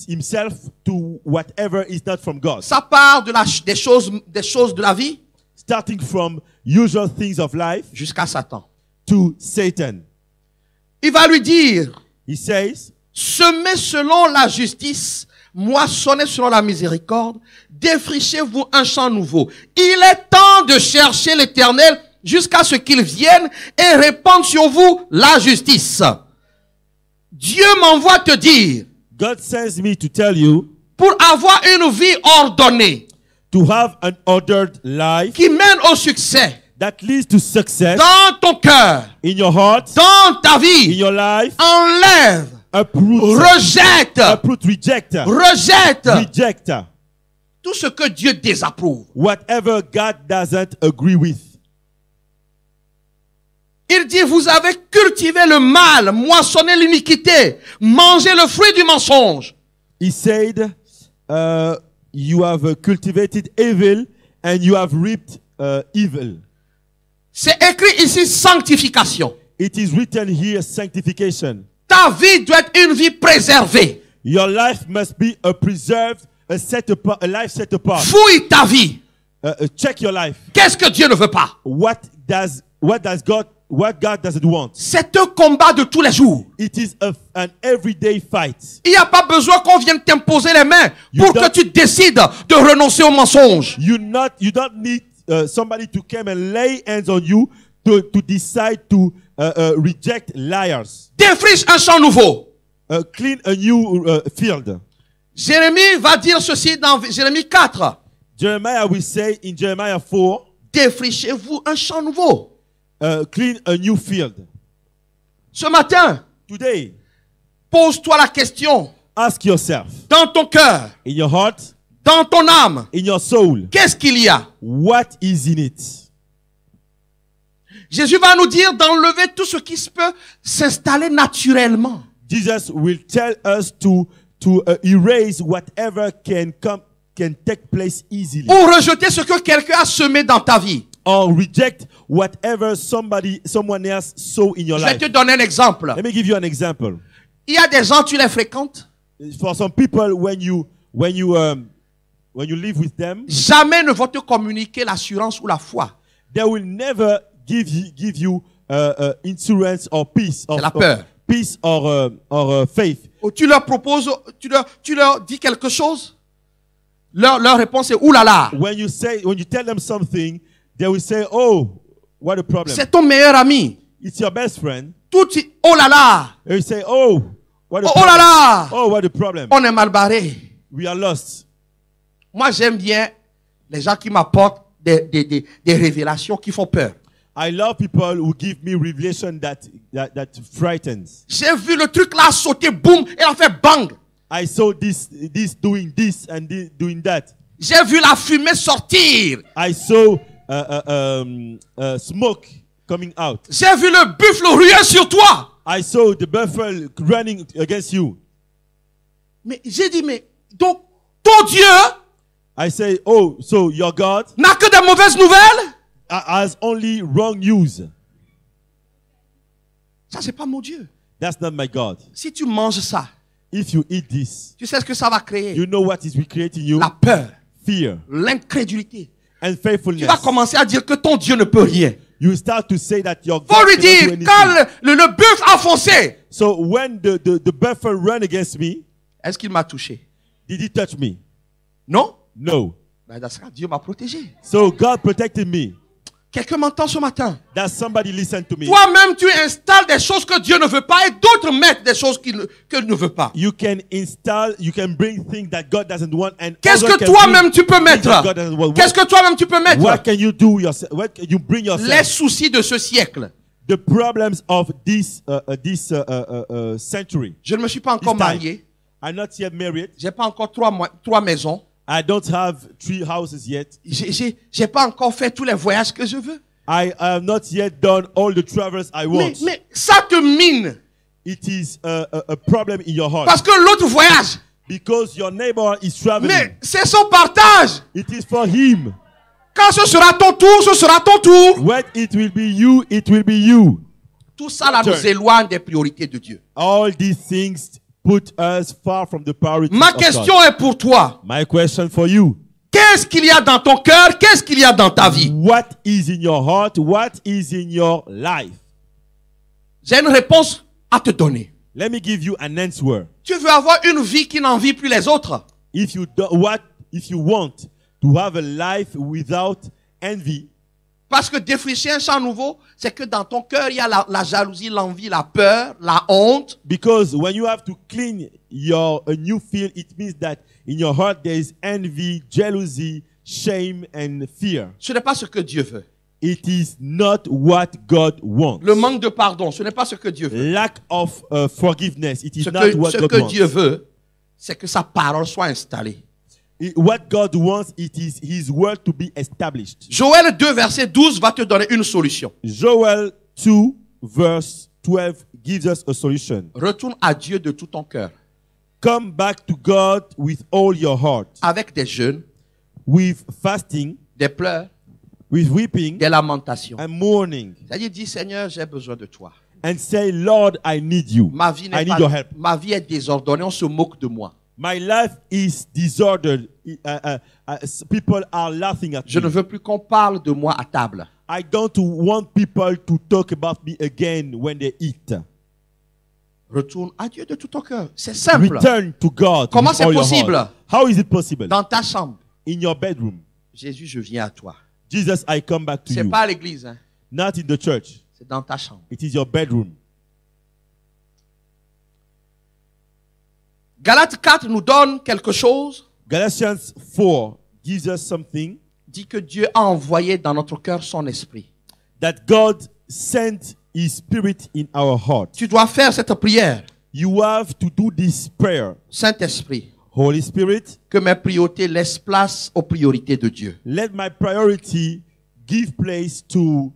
himself to whatever is not from God. Ça part de des choses de la vie Starting from usual things of life jusqu'à Satan. to Satan. Il va lui dire, He says, semez selon la justice, moissonnez selon la miséricorde, défrichez-vous un champ nouveau. Il est temps de chercher l'Éternel jusqu'à ce qu'il vienne et répande sur vous la justice. Dieu m'envoie te dire, God sends me to tell you pour avoir une vie ordonnée, to have an ordered life qui mène au succès, that leads to success dans ton cœur, in your heart, dans ta in vie, your life, enlève, uproot, rejette, reject tout ce que Dieu désapprouve. whatever God doesn't agree with. Il dit, vous avez cultivé le mal, moissonné l'iniquité, mangé le fruit du mensonge. He said, you have cultivated evil and you have reaped evil. C'est écrit ici sanctification. It is written here, sanctification. Ta vie doit être une vie préservée. Your life must be a preserved, a life set apart. Fouille ta vie. Check your life. Qu'est-ce que Dieu ne veut pas? What God doesn't want. C'est un combat de tous les jours. It is an everyday fight. Il n'y a pas besoin qu'on vienne t'imposer les mains pour que tu décides de renoncer au mensonge. You don't need somebody to come and lay hands on you to decide to reject liars. Défriche un champ nouveau. Clean a new field. Jérémie va dire ceci dans Jérémie 4. Jeremiah will say in Jeremiah 4, défrichez-vous un champ nouveau. Clean a new field. Ce matin, Today, pose-toi la question. ask yourself, Dans ton cœur, in your heart, dans ton âme, in your soul, qu'est-ce qu'il y a? what is in it? Jésus va nous dire d'enlever tout ce qui peut s'installer naturellement. Jesus will tell us to erase whatever can take place easily, Ou rejeter ce que quelqu'un a semé dans ta vie. or reject whatever someone else sow in your Je vais life. te donner un exemple. Let me give you an example. Il y a des gens, tu les fréquentes, For some people, when you live with them, jamais ne vont te communiquer l'assurance ou la foi. they will never give you insurance or peace, C'est la peur. peace or faith. Ou tu leur proposes, tu leur dis quelque chose, leur réponse est oulala. When you tell them something, they will say, "Oh, what a problem." C'est ton meilleur ami. It's your best friend. Tout oh là là, They will say, "Oh, what a oh problem." là là, Oh, what a problem. on est mal barré. We are lost. Moi, j'aime bien les gens qui m'apportent des révélations qui font peur. I love people who give me revelation that frightens. J'ai vu le truc là sauter, boum, et a fait bang. I saw this doing this and doing that. J'ai vu la fumée sortir. I saw smoke coming out. J'ai vu le buffle ruer sur toi. I saw the buffalo running against you. Mais j'ai dit, mais donc, ton Dieu I say, "Oh, so your God n'a que des mauvaises nouvelles? has only wrong news." Ça, c'est pas mon Dieu. That's not my God. Si tu manges ça, If you eat this, tu sais ce que ça va créer? you know what is recreating you? La peur, Fear l'incrédulité. and Tu faithfulness. vas commencer à dire que ton Dieu ne peut rien. You start to say that your Faut God lui cannot do dire, anything. quand le buffle a foncé, So when the buffalo ran against me, est-ce qu'il m'a touché? did he touch me? Non? No. Ben, dans ce cas, Dieu m'a protégé. So God protected me. Quelqu'un m'entend ce matin. That somebody listened to me. Toi-même, tu installes des choses que Dieu ne veut pas et d'autres mettent des choses qu'il ne veut pas. You can bring things that God doesn't want, and Qu'est-ce others que can toi-même bring tu peux things mettre? that God doesn't want. Qu'est-ce que toi-même tu peux What mettre? can you do yourself? What can you bring yourself? Les soucis de ce siècle. The problems of this century. Je ne me suis pas encore This time. marié. I'm not yet married. J'ai pas encore trois maisons. I don't have 3 houses yet. J'ai pas encore fait tous les voyages que je veux. I have not yet done all the travels I want. Mais ça te mine. It is a problem in your heart. Parce que l'autre voyage. Because your neighbor is traveling. Mais c'est son partage. It is for him. Quand ce sera ton tour, ce sera ton tour. When it will be you, it will be you. Tout ça là nous éloigne des priorités de Dieu. All these things put us far from the priorities Ma of question God. est pour toi. My question for you. Qu'est-ce qu'il y a dans ton cœur? Qu'est-ce qu'il y a dans ta vie? What is in your heart? What is in your life? J'ai une réponse à te donner. Let me give you an answer. Tu veux avoir une vie qui n'envie plus les autres? If you want to have a life without envy, Parce que défricher un champ nouveau, c'est que dans ton cœur, il y a la jalousie, l'envie, la peur, la honte. because when you have to clean a new field, it means that in your heart there is envy, jealousy, shame, and fear. Ce n'est pas ce que Dieu veut. It is not what God wants. Le manque de pardon, ce n'est pas ce que Dieu veut. Lack of forgiveness, it is Ce not what que God wants. Dieu veut, c'est que sa parole soit installée. What God wants, it is His word to be established. Joël 2, verset 12 va te donner une solution. Joel 2 verse 12 gives us a solution. Retourne à Dieu de tout ton cœur. Come back to God with all your heart, Avec des jeûnes, with fasting, des pleurs, with weeping des lamentations. and mourning, C'est-à-dire, dis Seigneur, j'ai besoin de toi. and say, Lord, I need you. Ma vie I n'est need your pas, help. ma vie est désordonnée, on se moque de moi. My life is disordered. People are laughing at Je ne me. veux plus qu'on parle de moi à table. I don't want people to talk about me again when they eat. Retourne à Dieu de tout ton cœur. C'est simple. Return to God. Comment with c'est all your possible? heart. How is it possible? Dans ta chambre, In your bedroom, Jésus, je viens à toi. Jesus, I come back to C'est you. pas à l'église, hein. Not in the church. C'est dans ta chambre. It is your bedroom. Galates 4 nous donne quelque chose. Galatians 4 gives us something Dit que Dieu a envoyé dans notre cœur son esprit. that God sent His Spirit in our heart. Tu dois faire cette prière. You have to do this prayer. Saint-Esprit, Holy Spirit, que mes priorités laissent place aux priorités de Dieu. let my priority give place to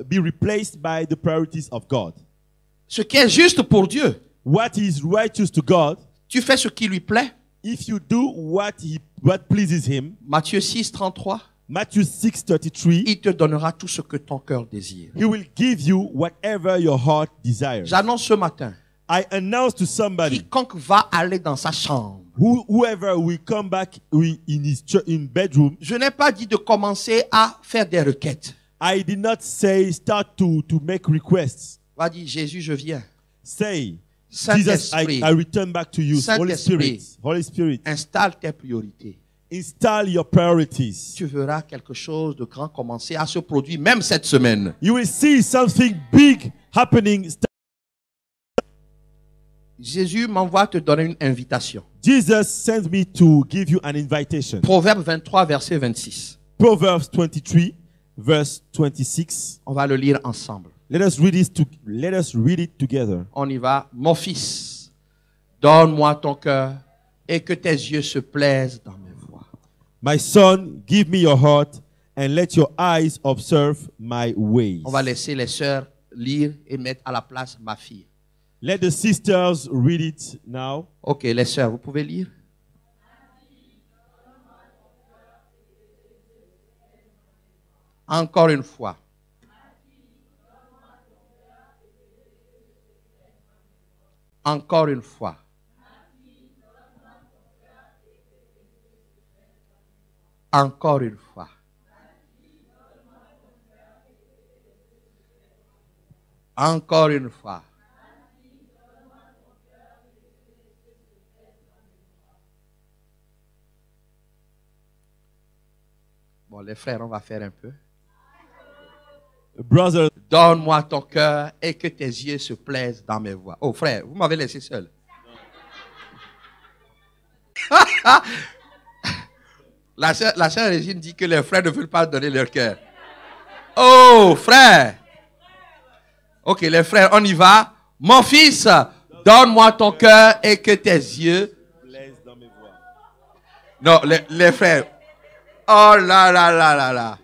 be replaced by the priorities of God. Ce qui est juste pour Dieu, What is righteous to God, tu fais ce qui lui plaît. if you do what pleases Him, Matthieu 6, 33, Matthew 6:33, il te donnera tout ce que ton cœur désire. He will give you whatever your heart desires. J'annonce ce matin, I announce to somebody, quiconque va aller dans sa chambre, whoever will come back in his bedroom, je n'ai pas dit de commencer à faire des requêtes. I did not say start to make requests. Va dire, Jésus, je viens. Say, Jesus, Saint-Esprit, I return back to you. Holy Saint-Esprit. Spirit, Holy Spirit, installe tes priorités. install your priorities. Tu verras quelque chose de grand commencer à se produire, même cette semaine. You will see something big happening. Jésus m'envoie te donner une invitation. Jesus sent me to give you an invitation. Proverbe 23, verset 26. Proverbs 23, verse 26. On va le lire ensemble. Let us read it together. On y va. Mon fils, donne-moi ton cœur et que tes yeux se plaisent dans mes voies. My son, give me your heart and let your eyes observe my ways. On va laisser les sœurs lire et mettre à la place ma fille. Let the sisters read it now. Ok, les sœurs, vous pouvez lire? Encore une fois. Encore une fois. Encore une fois. Encore une fois. Bon, les frères, on va faire un peu. Brother, Donne-moi ton cœur et que tes yeux se plaisent dans mes voies. Oh frère, vous m'avez laissé seul. La sœur Régine dit que les frères ne veulent pas donner leur cœur. Oh frère. Ok, les frères, on y va. Mon fils, donne-moi ton cœur et que tes yeux... Non, les frères. Oh là là là là là.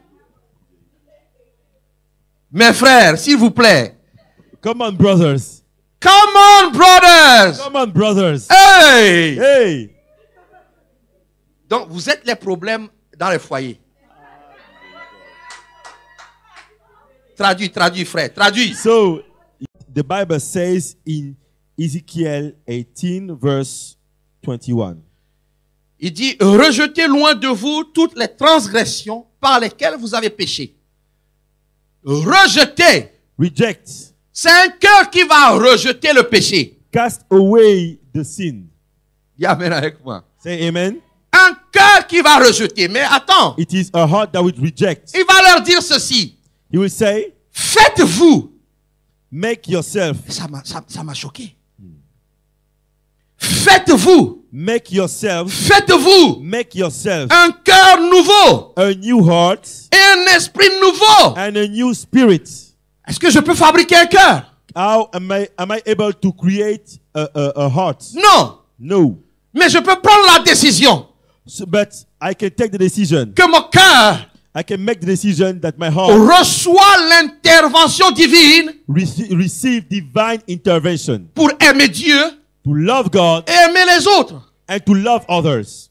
Mes frères, s'il vous plaît. come on, brothers. Come on, brothers. Come on, brothers. Hey. Hey. Donc, vous êtes les problèmes dans les foyers. Traduis, frère. Traduis. So, the Bible says in Ezekiel 18, verse 21. Il dit, rejetez loin de vous toutes les transgressions par lesquelles vous avez péché. Rejetez. Reject. C'est un cœur qui va rejeter le péché. Cast away the sin. Dis amen avec moi. Say amen. Un cœur qui va rejeter. Mais attends. It is a heart that would reject. Il va leur dire ceci. He will say, Faites-vous. make yourself. Ça m'a choqué. Faites-vous. Make yourself. Faites-vous. Make yourself Un cœur nouveau. a new heart Et un esprit nouveau. and a new spirit. Est-ce que je peux fabriquer un cœur? How am I able to create a heart? Non. No. Mais je peux prendre la décision So, but I can take the decision. que mon cœur I can make the decision that my heart reçoit l'intervention divine receive divine intervention pour aimer Dieu to love God et aimer les autres. and to love others.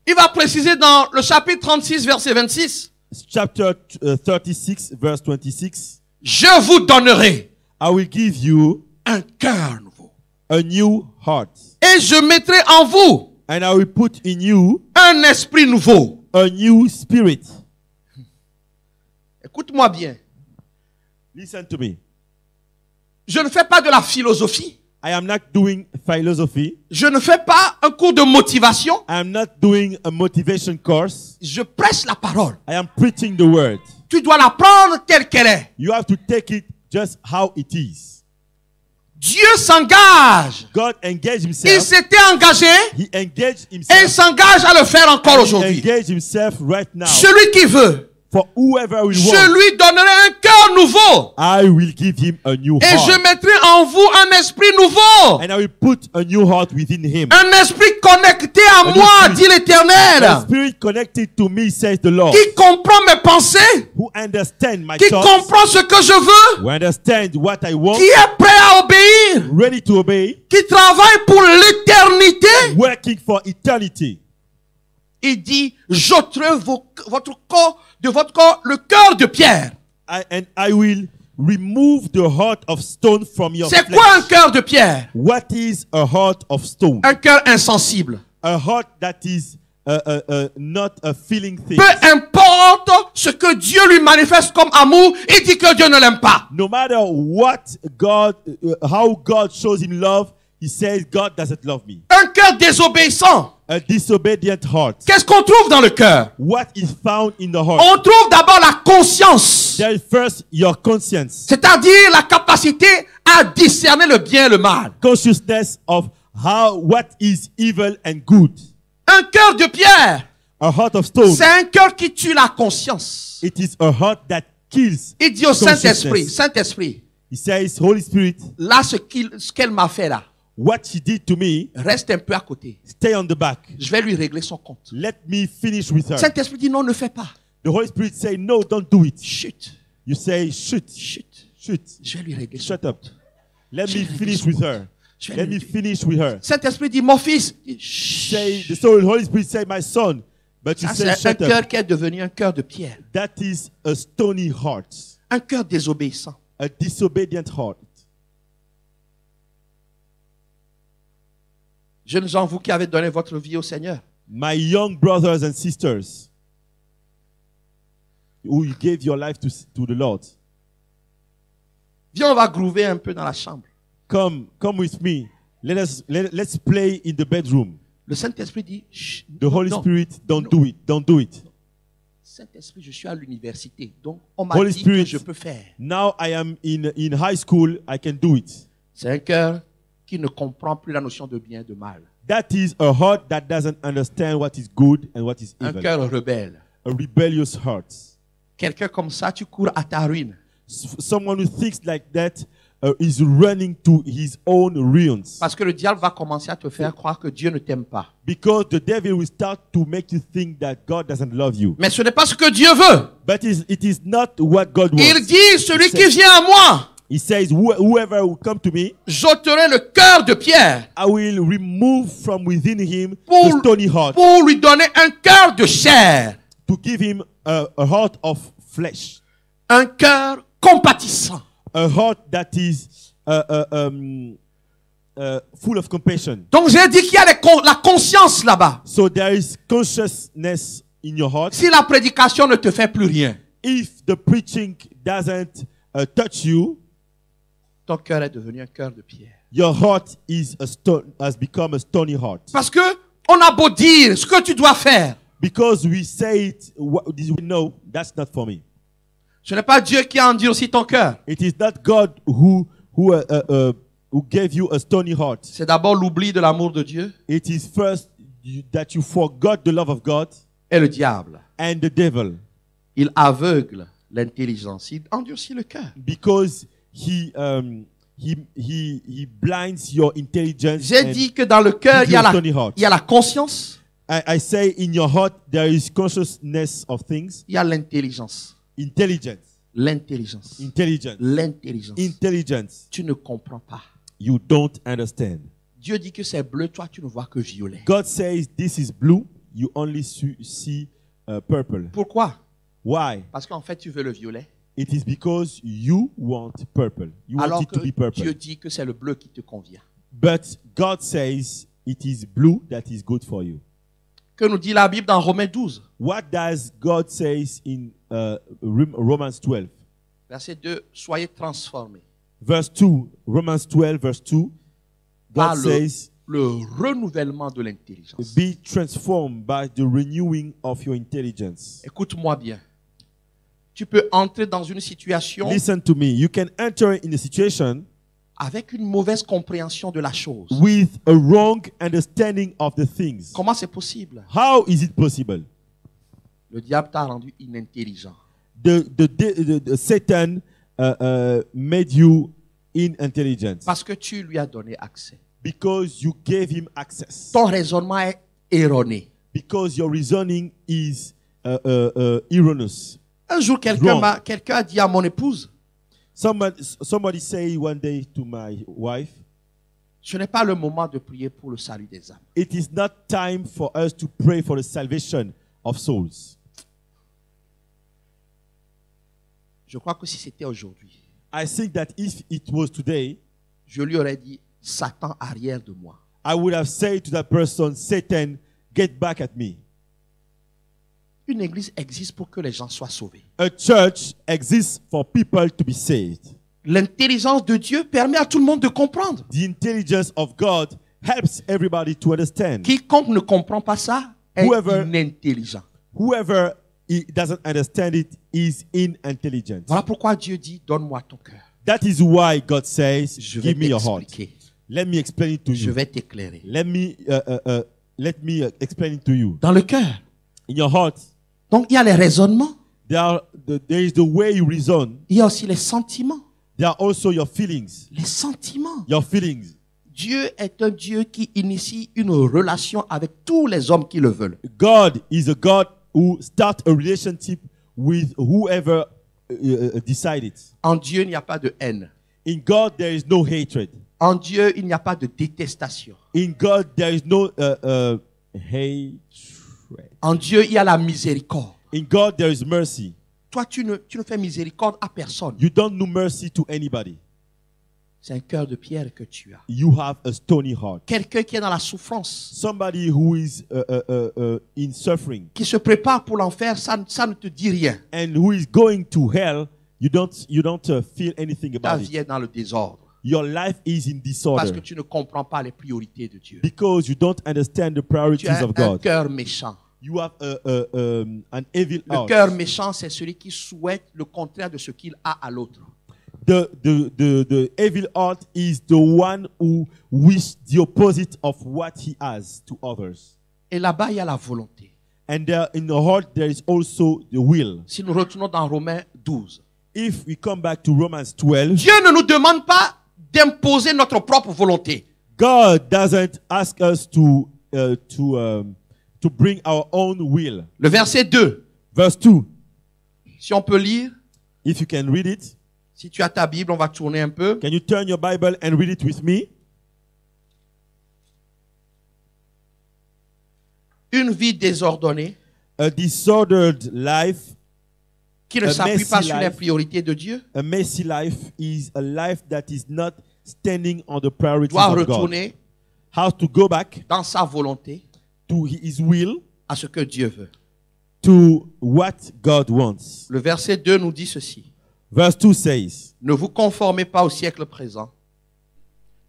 Il va préciser dans le chapitre 36, verset 26. Chapter 36, verse 26. Je vous donnerai I will give you un cœur nouveau. a new heart. Et je mettrai en vous And I will put in you un esprit nouveau. a new spirit. Écoute-moi bien. Listen to me. Je ne fais pas de la philosophie. I am not doing philosophy. Je ne fais pas un cours de motivation. I am not doing a motivation course. Je prêche la parole. I am preaching the word. Tu dois la prendre telle qu'elle est. You have to take it just how it is. Dieu s'engage. God engaged Il himself. s'était engagé He engaged et il himself. s'engage à le faire encore He aujourd'hui. engaged himself right now. Celui qui veut, For whoever will je want, lui donnerai un cœur nouveau. I will give him a new Et je heart. mettrai en vous un esprit nouveau. And I will put a new heart within him. Un esprit connecté à Un moi, esprit. dit A l'Éternel. spirit connected to me, says the Lord. Qui comprend mes pensées. Who understand my Qui thoughts. comprend ce que je veux. Who understand what I want. Qui est prêt à obéir. Ready to obey. Qui travaille pour l'éternité. Working for eternity. Il dit, j'ôterai votre corps, de votre corps le cœur de pierre. And I will remove the heart of stone from your C'est flesh. quoi un cœur de pierre? What is a heart of stone? Un cœur insensible. A heart that is not a feeling thing. Peu importe ce que Dieu lui manifeste comme amour, il dit que Dieu ne l'aime pas. No matter what God, how God shows him love, he says God doesn't love me. Un cœur désobéissant. A disobedient heart. Qu'est-ce qu'on trouve dans le cœur? What is found in the heart? On trouve d'abord la conscience. There is first your conscience. C'est-à-dire la capacité à discerner le bien et le mal. Consciousness of what is evil and good. Un cœur de pierre, A heart of stone. c'est un cœur qui tue la conscience. It is a heart that kills. Il dit au Saint-Esprit, consciousness. Saint-Esprit, He says, Holy Spirit, là ce qu'elle m'a fait là, what she did to me, reste un peu à côté. stay on the back. Je vais lui régler son compte. Let me finish with her. Saint-Esprit dit non, ne fais pas. The Holy Spirit say, no, don't do it. Chut, You say, shoot, chut. shoot. Je vais lui régler son Shut up. compte. Let Je me vais finish régler with son her. compte. Je vais Let lui me régler. finish with her. Saint-Esprit dit mon fils. Chut. Say, the Holy Spirit say, my son. But you Ça, say, c'est un shut up. cœur qui est devenu un cœur de pierre. That is a stony heart. Un cœur désobéissant. A disobedient heart. Jeunes gens, vous qui avez donné votre vie au Seigneur, My young brothers and sisters, who you gave your life to the Lord, viens, on va groover un peu dans la chambre. come with me. Let's play in the bedroom. Le Saint-Esprit dit, chut, The Holy non. Spirit, don't Non. do it. Don't do it. Saint-Esprit, je suis à l'université, donc on m'a Holy dit Spirit. que je peux faire. Now I am in high school. I can do it. C'est un cœur qui ne comprend plus la notion de bien et de mal. That is a heart that doesn't understand what is good and what is Un evil. cœur rebelle. A rebellious heart. Quelqu'un comme ça, tu cours à ta ruine. Someone who thinks like that is running to his own ruins. Parce que le diable va commencer à te faire croire que Dieu ne t'aime pas. Because the devil will start to make you think that God doesn't love you. Mais ce n'est pas ce que Dieu veut. But it is not what God wants. Il dit, celui He qui says- vient à moi, He says, whoever will come to me, j'ôterai le cœur de pierre I will remove from within him the pour, stony heart pour lui donner un cœur de chair. to give him a heart of flesh. Un cœur compatissant. A heart that is full of compassion. Donc j'ai dit qu'il y a la conscience là-bas. So there is consciousness in your heart. Si la prédication ne te fait plus rien, If the preaching doesn't touch you, ton cœur est devenu un cœur de pierre. your heart has become a stony heart. Parce que on a beau dire ce que tu dois faire. Because we say it, no, that's not for me. Ce n'est pas Dieu qui a endurci ton cœur. It is not God who gave you a stony heart. C'est d'abord l'oubli de l'amour de Dieu It is first that you forgot the love of God et le diable. and the devil. Il aveugle l'intelligence. Il endurcit le cœur. Because he blinds your intelligence. J'ai and dit que dans le cœur, give il y a you a stony heart. il y a la conscience, I say in your heart there is consciousness of things. il y a l'intelligence. Intelligence. L'intelligence. Intelligence. L'intelligence. Intelligence. Tu ne comprends pas. You don't understand. Dieu dit que c'est bleu, toi tu ne vois que violet. God says this is blue. You only see purple. Pourquoi? Why? Parce qu'en fait tu veux le violet. It is because you want purple. You want Alors it to que be purple. Dieu dit que c'est le bleu qui te convient. But God says it is blue that is good for you. Que nous dit la Bible dans Romains 12, What does God says in Romans 12? verset 2, soyez transformés. Verse 2, Romans 12, verse 2. par God says, le renouvellement de l'intelligence. be transformed by the renewing of your intelligence. Écoute-moi bien. Tu peux entrer dans une situation Listen to me. You can enter in a situation avec une mauvaise compréhension de la chose. with a wrong understanding of the things. Comment c'est possible? How is it possible? Le diable t'a rendu inintelligent. The Satan made you inintelligent Parce que tu lui as donné accès. because you gave him access. Ton raisonnement est erroné. Because your reasoning is erroneous. Un jour, quelqu'un a dit à mon épouse, Somebody say one day to my wife, ce n'est pas le moment de prier pour le salut des âmes. it is not time for us to pray for the salvation of souls. Je crois que si c'était aujourd'hui, I think that if it was today, je lui aurais dit, Satan arrière de moi. I would have said to that person, Satan, get back at me. Une église existe pour que les gens soient sauvés. A church exists for people to be saved. L'intelligence de Dieu permet à tout le monde de comprendre. The intelligence of God helps everybody to understand. Quiconque ne comprend pas ça est inintelligent. Whoever doesn't understand it is inintelligent. Voilà pourquoi Dieu dit, donne-moi ton cœur. That is why God says, Je vais give me your heart. t'expliquer. Let me explain it to Je you. vais t'éclairer. Let me explain it to you. Dans le cœur. In your heart, Donc il y a les raisonnements. there is the way you reason. Il y a aussi les sentiments. There are also your feelings. Les sentiments. Your feelings. Dieu est un Dieu qui initie une relation avec tous les hommes qui le veulent. God is a God who starts a relationship with whoever decide it. En Dieu, il n'y a pas de haine. In God, there is no hatred. En Dieu, il n'y a pas de détestation. In God, there is no hatred. En Dieu, il y a la miséricorde. In God, there is mercy. Toi, tu ne fais miséricorde à personne. You don't do mercy to anybody. C'est un cœur de pierre que tu as. You have a stony heart. Quelqu'un qui est dans la souffrance, Somebody who is in suffering qui se prépare pour l'enfer, ça ne te dit rien. and who is going to hell, you don't feel anything Ta about vie it. est dans le désordre. Your life is in Parce disorder que tu ne comprends pas les priorités de Dieu. because you don't understand the Tu priorities as of un God. cœur méchant. You have an evil Le heart. cœur méchant, c'est celui qui souhaite le contraire de ce qu'il a à l'autre. The evil heart is the one who wishes the opposite of what he has to others. Et là-bas, il y a la volonté. And there, in the heart, there is also the will. Si nous retournons dans Romains 12, If we come back to Romans 12, Dieu ne nous demande pas d'imposer notre propre volonté. God doesn't ask us to bring our own will. Le verset 2, Verse 2, si on peut lire, if you can read it, si tu as ta Bible, on va tourner un peu. can you turn your Bible and read it with me? Une vie désordonnée A disordered life, qui ne A s'appuie pas messy sur les life. priorités de Dieu a messy life, is a life that is not standing on the priorities doit of God. retourner How to go back dans sa volonté to his will, à ce que Dieu veut. to what God wants. Le verset 2 nous dit ceci. Verse 2 says, Ne vous conformez pas au siècle présent,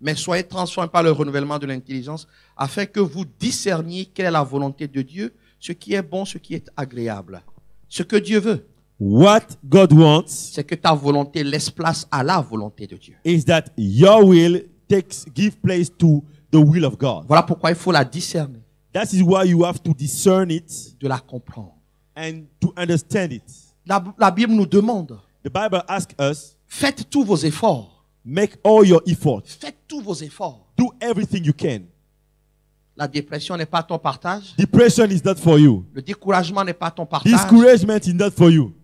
mais soyez transformés par le renouvellement de l'intelligence, afin que vous discerniez quelle est la volonté de Dieu, ce qui est bon, ce qui est agréable. Ce que Dieu veut, what God wants c'est que ta volonté laisse place à la volonté de Dieu. is that your will give place to the will of God. Voilà pourquoi il faut la discerner, That is why you have to discern it de la comprendre. and to understand it. La Bible nous demande, The Bible asks us, faites tous vos efforts. make all your efforts. Faites tous vos efforts. Do everything you can. La dépression n'est pas ton partage. Depression is not for you. Le découragement n'est pas ton partage. Discouragement is not for you.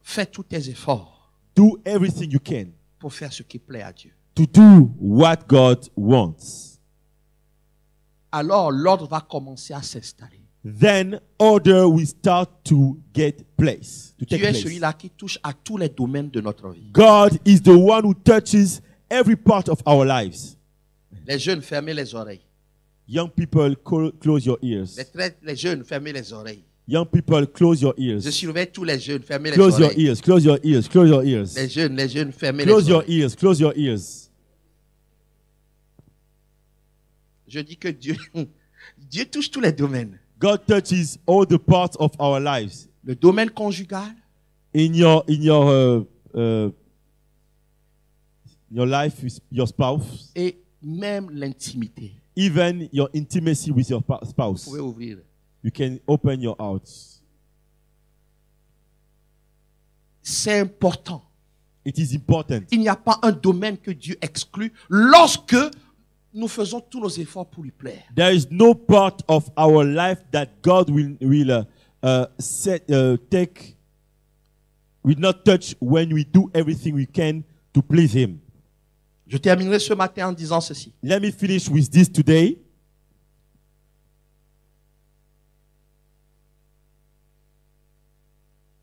Fais tous tes efforts Do everything you can pour faire ce qui plaît à Dieu. to do what God wants. Alors l'ordre va commencer à s'installer. Then order will start to get place. To take Dieu est place. celui-là qui touche à tous les domaines de notre vie. God is the one who touches every part of our lives. Les jeunes, fermez les oreilles. Young people, close your ears. Les jeunes, fermez les oreilles. Young people, close your Je ears. surveille tous les jeunes, fermez les Close your oreilles. ears. Close your ears. Close your ears. Les jeunes, fermez Close les your oreilles. ears. Close your ears. Je dis que Dieu, Dieu touche tous les domaines. God touches all the parts of our lives. Le domaine conjugal, In your life with your spouse, et même l'intimité. even your intimacy with your Vous spouse. pouvez ouvrir. You can open your heart. C'est important. It is important. Il n'y a pas un domaine que Dieu exclut lorsque nous faisons tous nos efforts pour lui plaire. There is no part of our life that God will not touch when we do everything we can to please Him. Je terminerai ce matin en disant ceci. Let me finish with this today.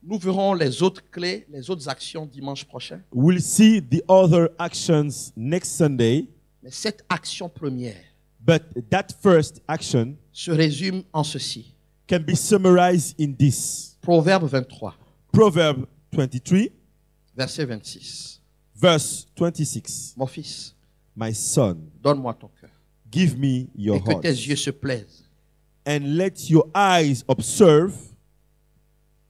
Nous verrons les autres clés, les autres actions dimanche prochain. We'll see the other actions next Sunday, Mais cette action première but that first action se résume en ceci. can be summarized in this. Proverbe 23, Proverb 23, verset 26. verse 26. Mon fils, My son, donne-moi ton cœur. give me your Et que heart, tes yeux se plaisent. and let your eyes observe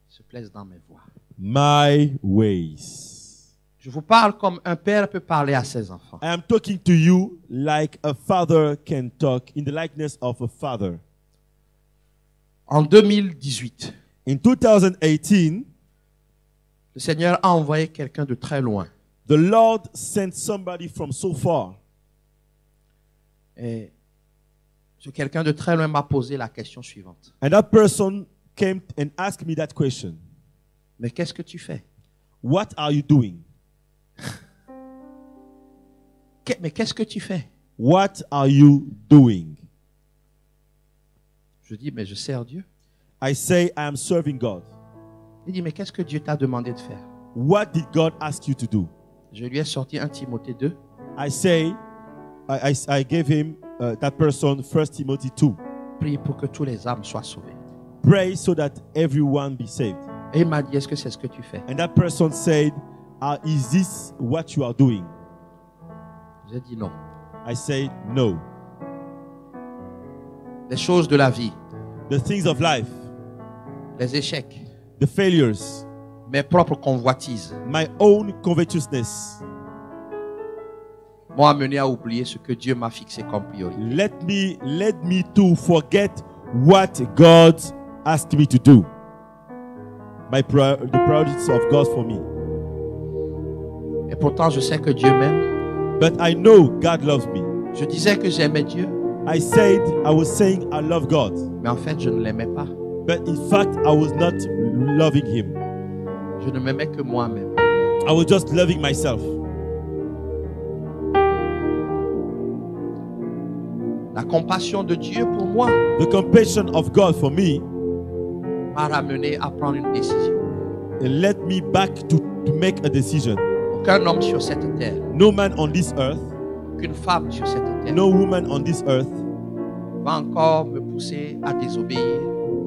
Se plaisent dans mes voies. my ways. Je vous parle comme un père peut parler à ses enfants. I am talking to you like a father can talk, in the likeness of a father. En 2018, In 2018, le Seigneur a envoyé quelqu'un de très loin. the Lord sent somebody from so far. Et ce quelqu'un de très loin m'a posé la question suivante. And that person came and asked me that question. Mais qu'est-ce que tu fais? What are you doing? Mais qu'est-ce que tu fais? What are you doing? Je dis, mais je sers Dieu. I say, I am serving God. Il dit, mais qu'est-ce que Dieu t'a demandé de faire? What did God ask you to do? Je lui ai sorti 1 Timothée 2. I say, I gave him, that person, 1 Timothy 2. Prie pour que tous les âmes soient sauvées. Pray so that everyone be saved. Et il m'a dit, est-ce que c'est ce que tu fais? And that person said, is this what you are doing? J'ai dit non. I said, no. Les choses de la vie, The things of life, les échecs, the failures, mes propres convoitises my own covetousness, m'ont amené à oublier ce que Dieu m'a fixé comme priorité. led me to forget what God asked me to do. The priorities of God for me. Et pourtant, je sais que Dieu m'aime. But I know God loves me. Je disais que j'aimais Dieu, I was saying I love God. mais en fait, je ne l'aimais pas. But in fact, I was not loving Him. Je ne m'aimais que moi-même. I was just loving myself. La compassion de Dieu pour moi The compassion of God for me m'a ramené à prendre une décision. led me back to make a decision. Aucun homme sur cette terre, No man on this earth, aucune femme sur cette terre no woman on this earth va encore me pousser à désobéir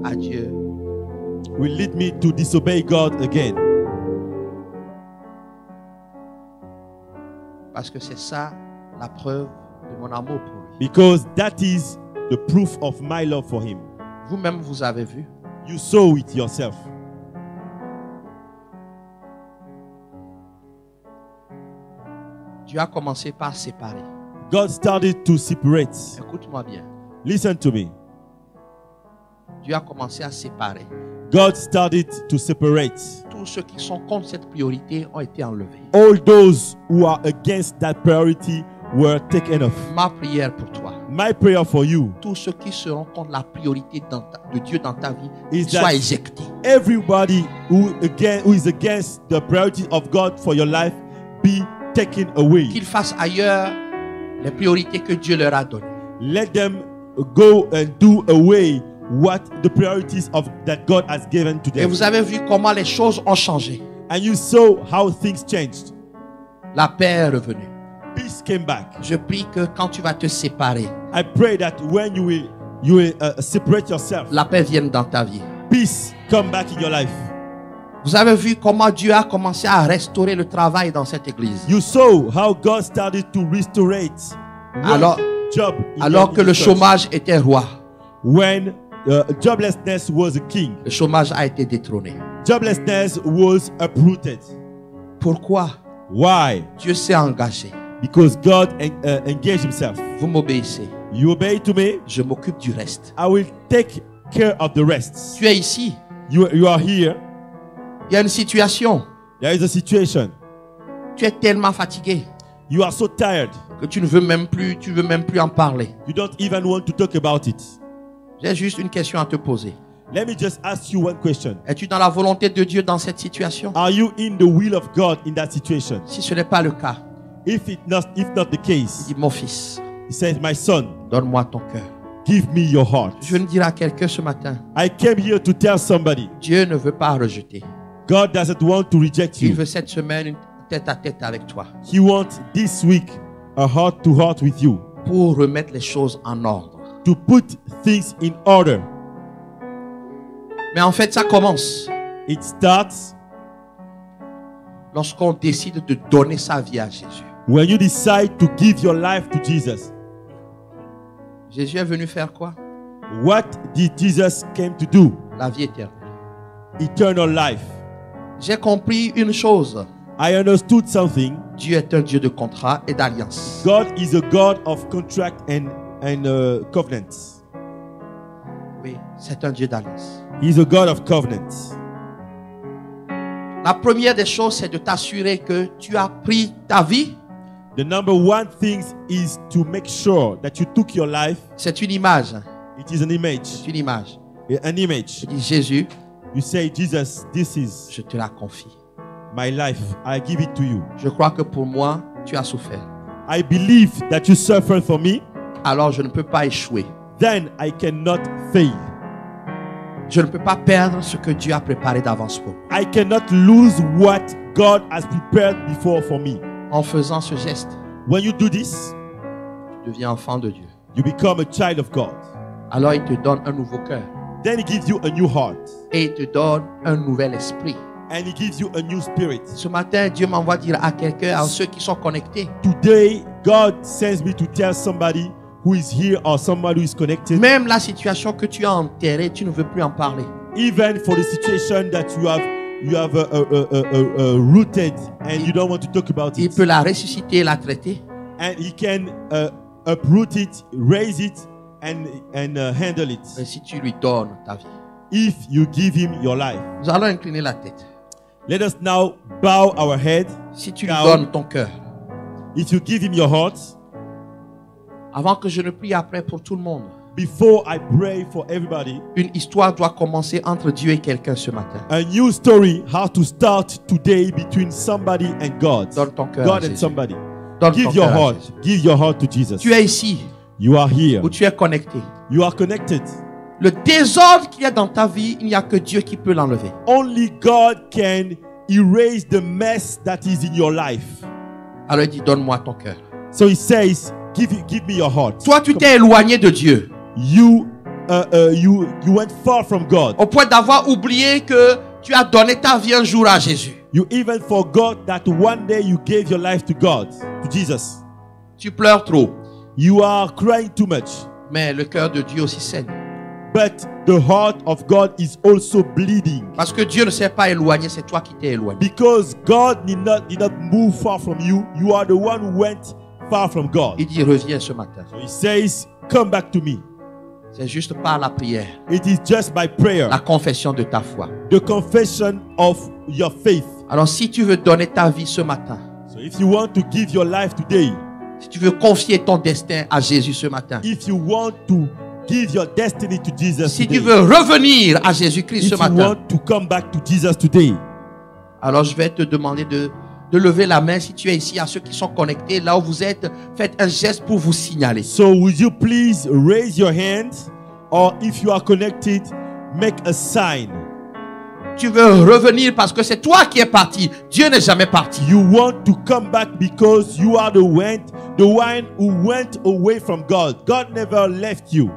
à Dieu. will lead me to disobey God again. Parce que c'est ça la preuve de mon amour pour lui. Because that is the proof of my love for Him. Vous-même, vous avez vu. You saw it yourself. Dieu a commencé par séparer. God started to separate. Écoute-moi bien. Listen to me. Dieu a commencé à séparer. God started to separate. Tous ceux qui sont contre cette priorité ont été enlevés. All those who are against that priority were taken off. Ma prière pour toi, My prayer for you tous ceux qui seront contre la priorité de Dieu dans ta vie, is soient that éjectés. everybody who is against the priority of God for your life be taken away. Qu'ils fassent ailleurs les priorités que Dieu leur a données. Let them go and do away what the priorities of that God has given to Et them. vous avez vu comment les choses ont changé. And you saw how things changed. La paix est revenue. Peace came back. Je prie que quand tu vas te séparer, I pray that when you will separate yourself, la paix vienne dans ta vie. peace come back in your life. Vous avez vu comment Dieu a commencé à restaurer le travail dans cette église. You saw how God started to restore Alors, Job in Alors the que le church. chômage était roi, When joblessness was a king, le chômage a été détrôné. joblessness was uprooted. Pourquoi? Why? Dieu s'est engagé. Because God engaged himself. Vous m'obéissez. You obey to me, Je m'occupe du reste. I will take care of the rest. Tu es ici. You are here. Il y a une situation. There is a situation. Tu es tellement fatigué You are so tired. que tu veux même plus en parler. You don't even want to talk about it. J'ai juste une question à te poser. Let me just ask you one question. Es-tu dans la volonté de Dieu dans cette situation? Are you in the will of God in that situation? Si ce n'est pas le cas, If not the case, dis mon fils, he says, my son, donne-moi ton cœur. give me your heart. Je veux dire à quelqu'un ce matin, I came here to tell somebody, Dieu ne veut pas rejeter. God doesn't want to reject Il you. veut cette semaine une tête à tête avec toi He wants this week a heart to heart with you, pour remettre les choses en ordre. to put things in order. Mais en fait, ça commence It starts lorsqu'on décide de donner sa vie à Jésus. when you decide to give your life to Jesus. Jésus est venu faire quoi? What did Jesus came to do? La vie éternelle. Eternal life. J'ai compris une chose. I understood something. Dieu est un Dieu de contrat et d'alliance. God is a God of contract and covenants. Oui, c'est un Dieu d'alliance. He's a God of covenants. La première des choses, c'est de t'assurer que tu as pris ta vie. The number one thing is to make sure that you took your life. C'est une image. It is an image. C'est une image. An image. Je dis, Jésus, You say, Jesus, this is je te la confie. my life. I give it to you. Je crois que pour moi, tu as souffert. I believe that you suffered for me. Alors je ne peux pas échouer. Then I cannot fail. Je ne peux pas perdre ce que Dieu a préparé d'avance pour moi. I cannot lose what God has prepared before for me. En faisant ce geste, When you do this, tu deviens enfant de Dieu. you become a child of God. Alors il te donne un nouveau cœur. Then He gives you a new heart. Et il te donne un nouvel esprit. And He gives you a new spirit. Ce matin, Dieu m'envoie dire à quelqu'un, à ceux qui sont connectés, Today, God sends me to tell somebody who is here or somebody who is connected, même la situation que tu as enterrée, tu ne veux plus en parler. even for the situation that you have rooted and you don't want to talk about Il it. peut la ressusciter et la traiter. And He can uproot it, raise it, and handle it. Mais si tu lui donnes ta vie. If you give Him your life. Nous allons incliner la tête. Let us now bow our head. Si tu lui Down. donnes ton cœur, If you give Him your heart, avant que je ne prie après pour tout le monde, before I pray for everybody, une histoire doit commencer entre Dieu et quelqu'un ce matin. a new story has to start today between somebody and God. Donne ton cœur à God and Jésus. somebody. Donne ton Give your cœur à heart. Jésus. Give your heart to Jesus. Tu es ici You are here. ou tu es connecté. You are connected. Le désordre qu'il y a dans ta vie, il n'y a que Dieu qui peut l'enlever. Only God can erase the mess that is in your life. Alors il dit, donne-moi ton cœur. So He says, give me your heart. Toi, tu t'es éloigné de Dieu You went far from God. au point d'avoir oublié que tu as donné ta vie un jour à Jésus. You even forgot that one day you gave your life to God, to Jesus. Tu pleures trop, You are crying too much. mais le cœur de Dieu aussi saigne. But the heart of God is also bleeding. Parce que Dieu ne s'est pas éloigné, c'est toi qui t'es éloigné. Because God did not move far from you. You are the one who went far from God. Il dit, reviens ce matin. So He says, come back to me. C'est juste par la prière, It is just by prayer, la confession de ta foi. the confession of your faith. Alors si tu veux donner ta vie ce matin, So if you want to give your life today, si tu veux confier ton destin à Jésus ce matin, if you want to give your destiny to Jesus si today, tu veux revenir à Jésus-Christ if ce you matin, want to come back to Jesus today, alors je vais te demander de lever la main si tu es ici, à ceux qui sont connectés, là où vous êtes, faites un geste pour vous signaler. so would you please raise your hand, or if you are connected, make a sign. Tu veux revenir parce que c'est toi qui es parti. Dieu n'est jamais parti. You want to come back because you are the one who went away from God. God never left you.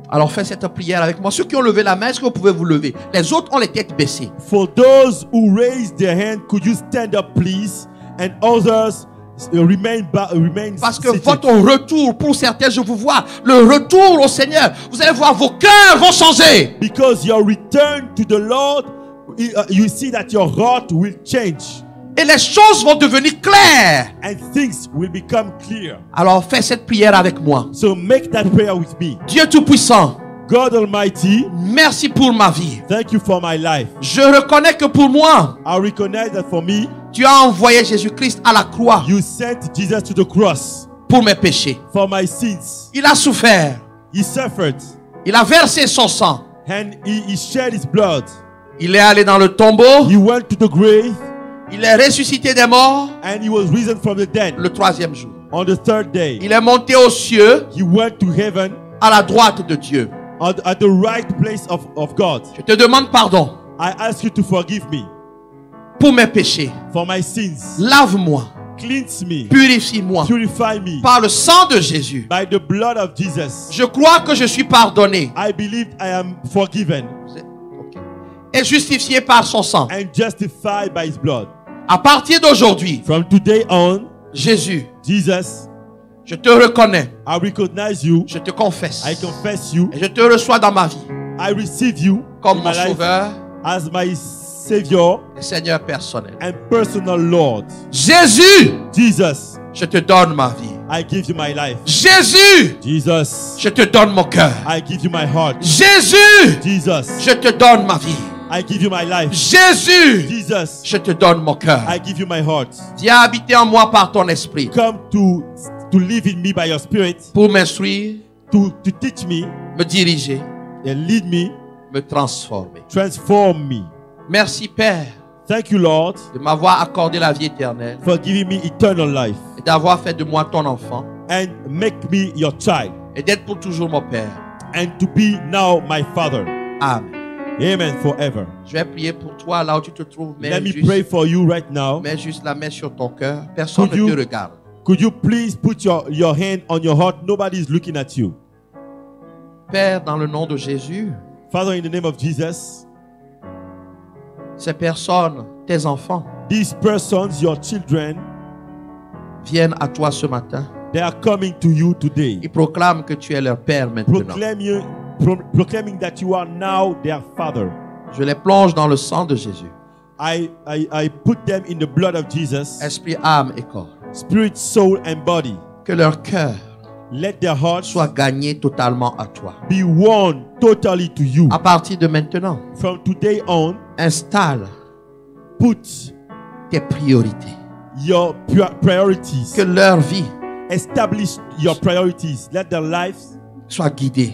Alors fais cette prière avec moi. Ceux qui ont levé la main, est-ce que vous pouvez vous lever? Les autres ont les têtes baissées. For those who raised their hand, could you stand up please? And others, Parce que votre retour, pour certains, je vous vois, le retour au Seigneur, vous allez voir, vos cœurs vont changer. Because your return to the Lord, you see that your heart will change. Et les choses vont devenir claires. And things will become clear. Alors fais cette prière avec moi. So make that prayer with me. Dieu Tout-Puissant, God Almighty, merci pour ma vie. thank you for my life. Je reconnais que pour moi, I recognize that for me, tu as envoyé Jésus-Christ à la croix you sent Jesus to the cross pour mes péchés. for my sins. Il a souffert. He suffered Il a versé son sang. and he shed his blood. Il est allé dans le tombeau. He went to the grave Il est ressuscité des morts and he was risen from the dead le 3e jour. on the third day. Il est monté aux cieux He went to heaven à la droite de Dieu. at the right place of God. Je te demande pardon I ask you to forgive me pour mes péchés. for my sins. Lave-moi, Cleanse me. purifie-moi Purify me par le sang de Jésus. by the blood of Jesus. Je crois que je suis pardonné I believe I am forgiven et justifié par son sang. and justified by his blood. À partir d'aujourd'hui, From today on, Jésus, Jesus, je te reconnais, I recognize you. je te confesse I confess you. et je te reçois dans ma vie I receive you comme in mon my life sauveur as my Savior et Seigneur personnel. and personal Lord. Jésus, Jesus, je te donne ma vie. I give you my life. Jésus, Jesus, je te donne mon cœur. I give you my heart. Jésus, Jesus, je te donne ma vie. I give you my life. Jésus, Jesus, je te donne mon cœur. I give you my heart. Viens habiter en moi par ton esprit Come to live in me by your spirit, pour m'instruire, to teach me me diriger, and lead me, me transformer. transform me. Merci Père Thank you, Lord, de m'avoir accordé la vie éternelle for giving me eternal life et d'avoir fait de moi ton enfant and make me your child et d'être pour toujours mon Père. and to be now my Father. Amen. Amen forever. Je vais prier pour toi là où tu te trouves. Let me pray for you right now. Mets juste la main sur ton cœur. Personne Could ne you- te regarde. Could you please put your hand on your heart? Nobody is looking at you. Père, dans le nom de Jésus, Father, in the name of Jesus, ces personnes, tes enfants, these persons, your children, viennent à toi ce matin. they are coming to you today. Ils proclament que tu es leur Père maintenant. Proclaiming that you are now their Father. Je les plonge dans le sang de Jésus. I put them in the blood of Jesus, Esprit, âme et corps. spirit, soul, and body. Que leur cœur Let their hearts soit gagné totalement à toi. be won totally to you. À partir de maintenant, From today on, installe put tes priorités. your priorities. Que leur vie Establish your priorities. Let their lives soit guidée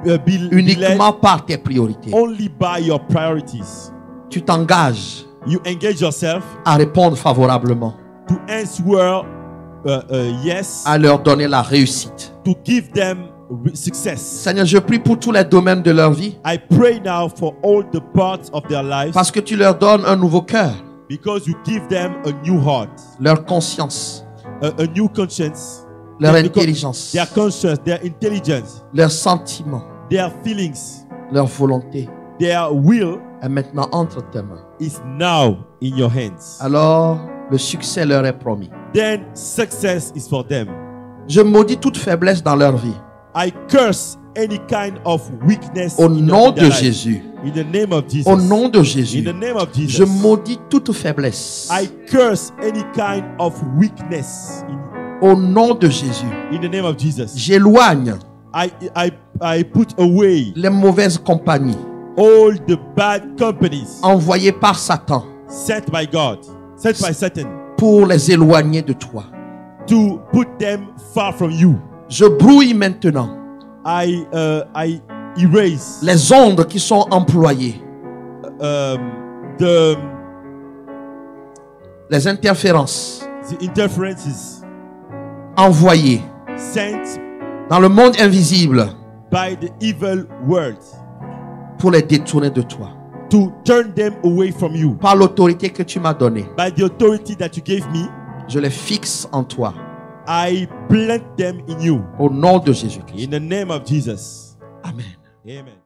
be led uniquement par tes priorités. only by your priorities. Tu t'engages You engage yourself à répondre favorablement, to answer yes, à leur donner la réussite. to give them success. Seigneur, je prie pour tous les domaines de leur vie I pray now for all the parts of their lives parce que tu leur donnes un nouveau cœur, because you give them a new heart, leur conscience, a new conscience, leur Their- intelligence, their conscience, their intelligence, leurs sentiments, their feelings, leur volonté their will est maintenant entre tes mains. is now in your hands. Alors, le succès leur est promis. Then success is for them. Je maudis toute faiblesse dans leur vie. I curse any kind of weakness Au in nom their de life. Jésus. In the name of Jesus. Au nom de In Jésus. the name of Jesus. Je maudis toute faiblesse. I curse any kind of weakness Au nom de Jésus. in the name of Jesus. J'éloigne I put away les mauvaises compagnies all the bad companies envoyées par Satan sent by God, sent by Satan, pour les éloigner de toi. to put them far from you. Je brouille maintenant I erase les ondes qui sont employées, the les interférences interferences envoyées sent dans le monde invisible by the evil world pour les détourner de toi. to turn them away from you. Par l'autorité que tu m'as donnée, By the authority that you gave me, je les fixe en toi. I plant them in you. Au nom de Jésus-Christ. In the name of Jesus. Amen. Amen.